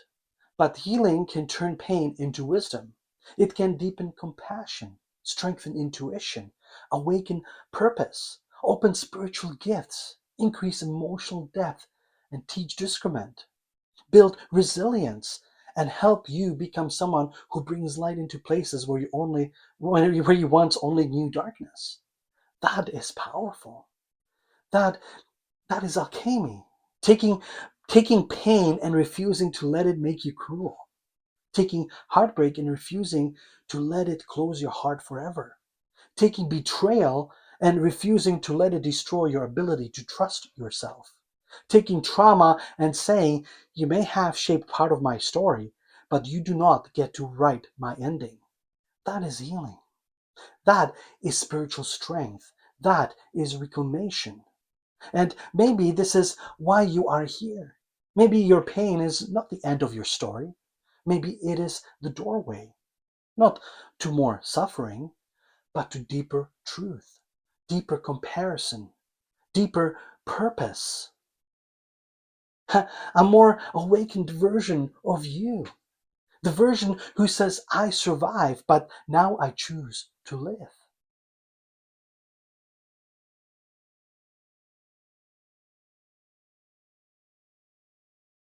But healing can turn pain into wisdom. It can deepen compassion, strengthen intuition, awaken purpose, open spiritual gifts, increase emotional depth, and teach discernment, build resilience, and help you become someone who brings light into places where you once only knew darkness. That is powerful. That that is alchemy. Taking taking pain and refusing to let it make you cruel, taking heartbreak and refusing to let it close your heart forever, taking betrayal and refusing to let it destroy your ability to trust yourself, taking trauma and saying, you may have shaped part of my story, but you do not get to write my ending. That is healing. That is spiritual strength. That is reclamation. And maybe this is why you are here. Maybe your pain is not the end of your story. Maybe it is the doorway, not to more suffering, but to deeper truth, deeper comparison, deeper purpose, a more awakened version of you. The version who says, I survive, but now I choose to live.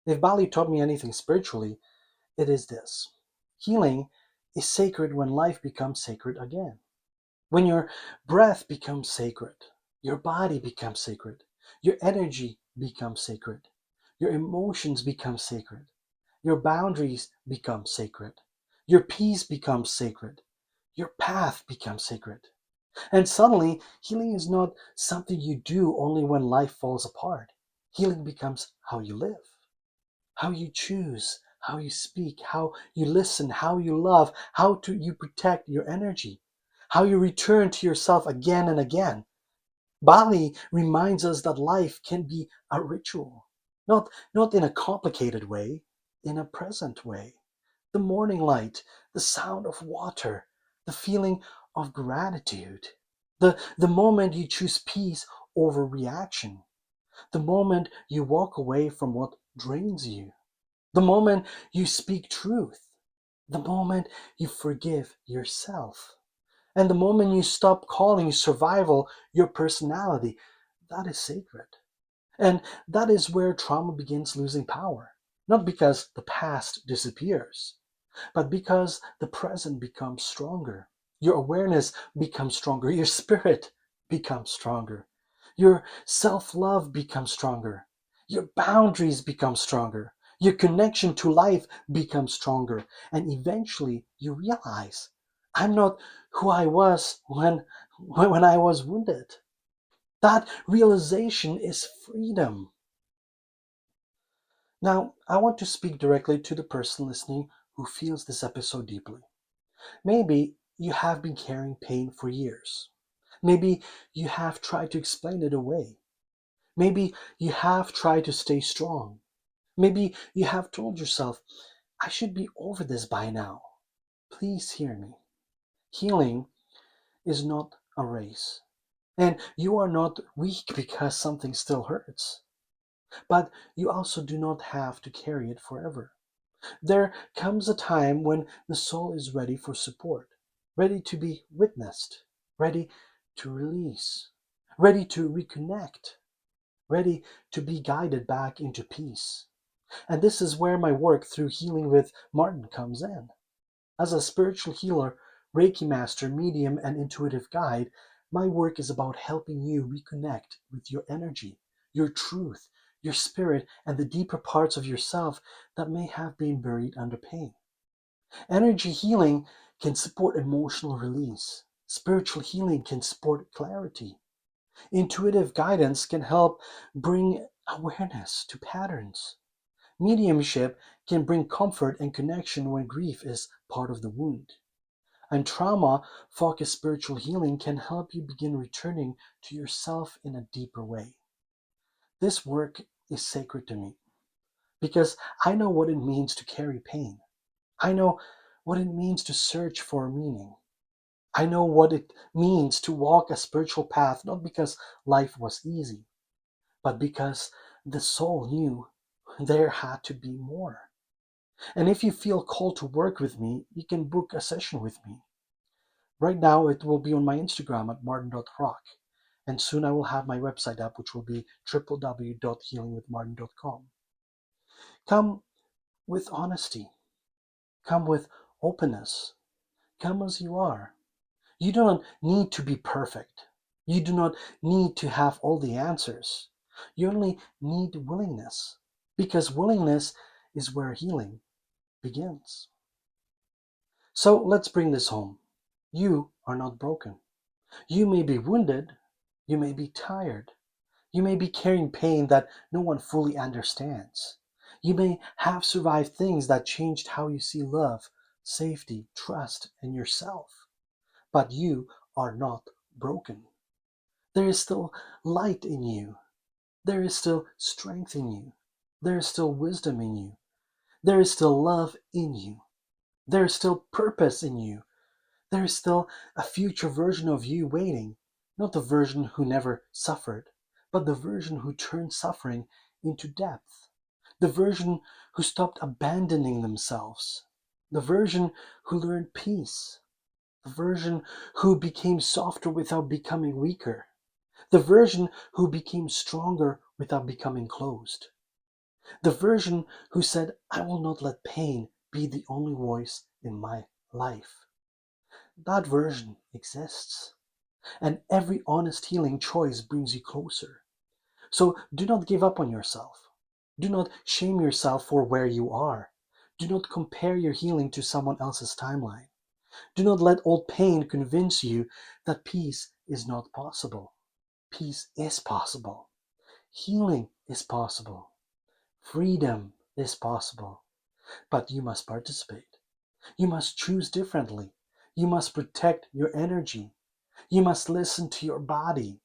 If Bali taught me anything spiritually, it is this. Healing is sacred when life becomes sacred again. When your breath becomes sacred, your body becomes sacred, your energy becomes sacred, your emotions become sacred, your boundaries become sacred, your peace becomes sacred, your path becomes sacred. And suddenly, healing is not something you do only when life falls apart. Healing becomes how you live, how you choose, how you speak, how you listen, how you love, you protect your energy, how you return to yourself again and again. Bali reminds us that life can be a ritual, not in a complicated way, in a present way. The morning light, the sound of water, the feeling of gratitude, the moment you choose peace over reaction, the moment you walk away from what drains you, the moment you speak truth, the moment you forgive yourself, and the moment you stop calling survival your personality. That is sacred. And that is where trauma begins losing power. Not because the past disappears, but because the present becomes stronger. Your awareness becomes stronger. Your spirit becomes stronger. Your self love becomes stronger. Your boundaries become stronger. Your connection to life becomes stronger. And eventually you realize I'm not who I was when I was wounded. That realization is freedom. Now, I want to speak directly to the person listening who feels this episode deeply. Maybe you have been carrying pain for years. Maybe you have tried to explain it away. Maybe you have tried to stay strong. Maybe you have told yourself, I should be over this by now. Please hear me. Healing is not a race. And you are not weak because something still hurts. But you also do not have to carry it forever. There comes a time when the soul is ready for support, ready to be witnessed, ready to release, ready to reconnect, ready to be guided back into peace. And this is where my work through Healing with Martin comes in. As a spiritual healer, Reiki master, medium, and intuitive guide, my work is about helping you reconnect with your energy, your truth, your spirit, and the deeper parts of yourself that may have been buried under pain. Energy healing can support emotional release. Spiritual healing can support clarity. Intuitive guidance can help bring awareness to patterns. Mediumship can bring comfort and connection when grief is part of the wound. And trauma focused spiritual healing can help you begin returning to yourself in a deeper way. This work is sacred to me because I know what it means to carry pain. I know what it means to search for meaning. I know what it means to walk a spiritual path not because life was easy, but because the soul knew there had to be more. And if you feel called to work with me, you can book a session with me. Right now, it will be on my Instagram at martin.rock. And soon I will have my website up, which will be www.healingwithmartin.com. Come with honesty. Come with openness. Come as you are. You do not need to be perfect. You do not need to have all the answers. You only need willingness. Because willingness is where healing begins. So let's bring this home. You are not broken. You may be wounded, you may be tired, you may be carrying pain that no one fully understands. You may have survived things that changed how you see love, safety, trust, and yourself. But you are not broken. There is still light in you. There is still strength in you. There is still wisdom in you. There is still love in you. There is still purpose in you. There is still a future version of you waiting, not the version who never suffered, but the version who turned suffering into depth, the version who stopped abandoning themselves, the version who learned peace, the version who became softer without becoming weaker, the version who became stronger without becoming closed, the version who said, I will not let pain be the only voice in my life. That version exists. And every honest healing choice brings you closer. So do not give up on yourself. Do not shame yourself for where you are. Do not compare your healing to someone else's timeline. Do not let old pain convince you that peace is not possible. Peace is possible. Healing is possible. Freedom is possible. But you must participate. You must choose differently. You must protect your energy. You must listen to your body.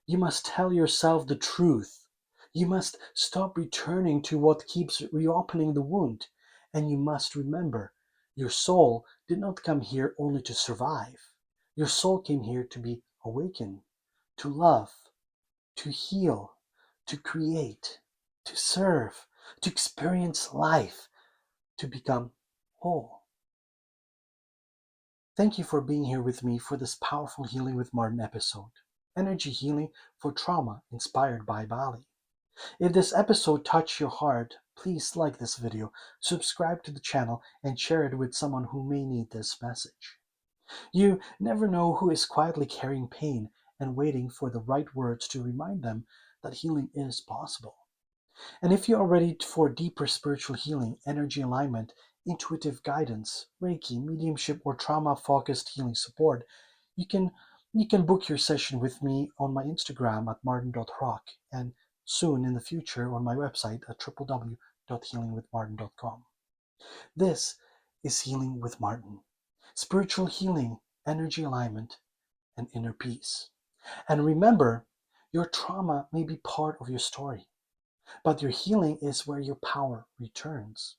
You must tell yourself the truth. You must stop returning to what keeps reopening the wound. And you must remember, your soul did not come here only to survive. Your soul came here to be awakened, to love, to heal, to create, to serve, to experience life, to become whole. Thank you for being here with me for this powerful Healing with Martin episode. Energy healing for trauma inspired by Bali. If this episode touched your heart, please like this video, subscribe to the channel, and share it with someone who may need this message. You never know who is quietly carrying pain and waiting for the right words to remind them that healing is possible. And if you are ready for deeper spiritual healing, energy alignment, intuitive guidance, Reiki, mediumship, or trauma-focused healing support, you can book your session with me on my Instagram at martin.rock and soon in the future on my website at www.healingwithmartin.com. This is Healing with Martin. spiritual healing, energy alignment, and inner peace. And remember, your trauma may be part of your story, but your healing is where your power returns.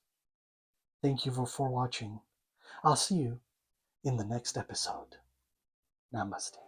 Thank you for watching. I'll see you in the next episode. Namaste.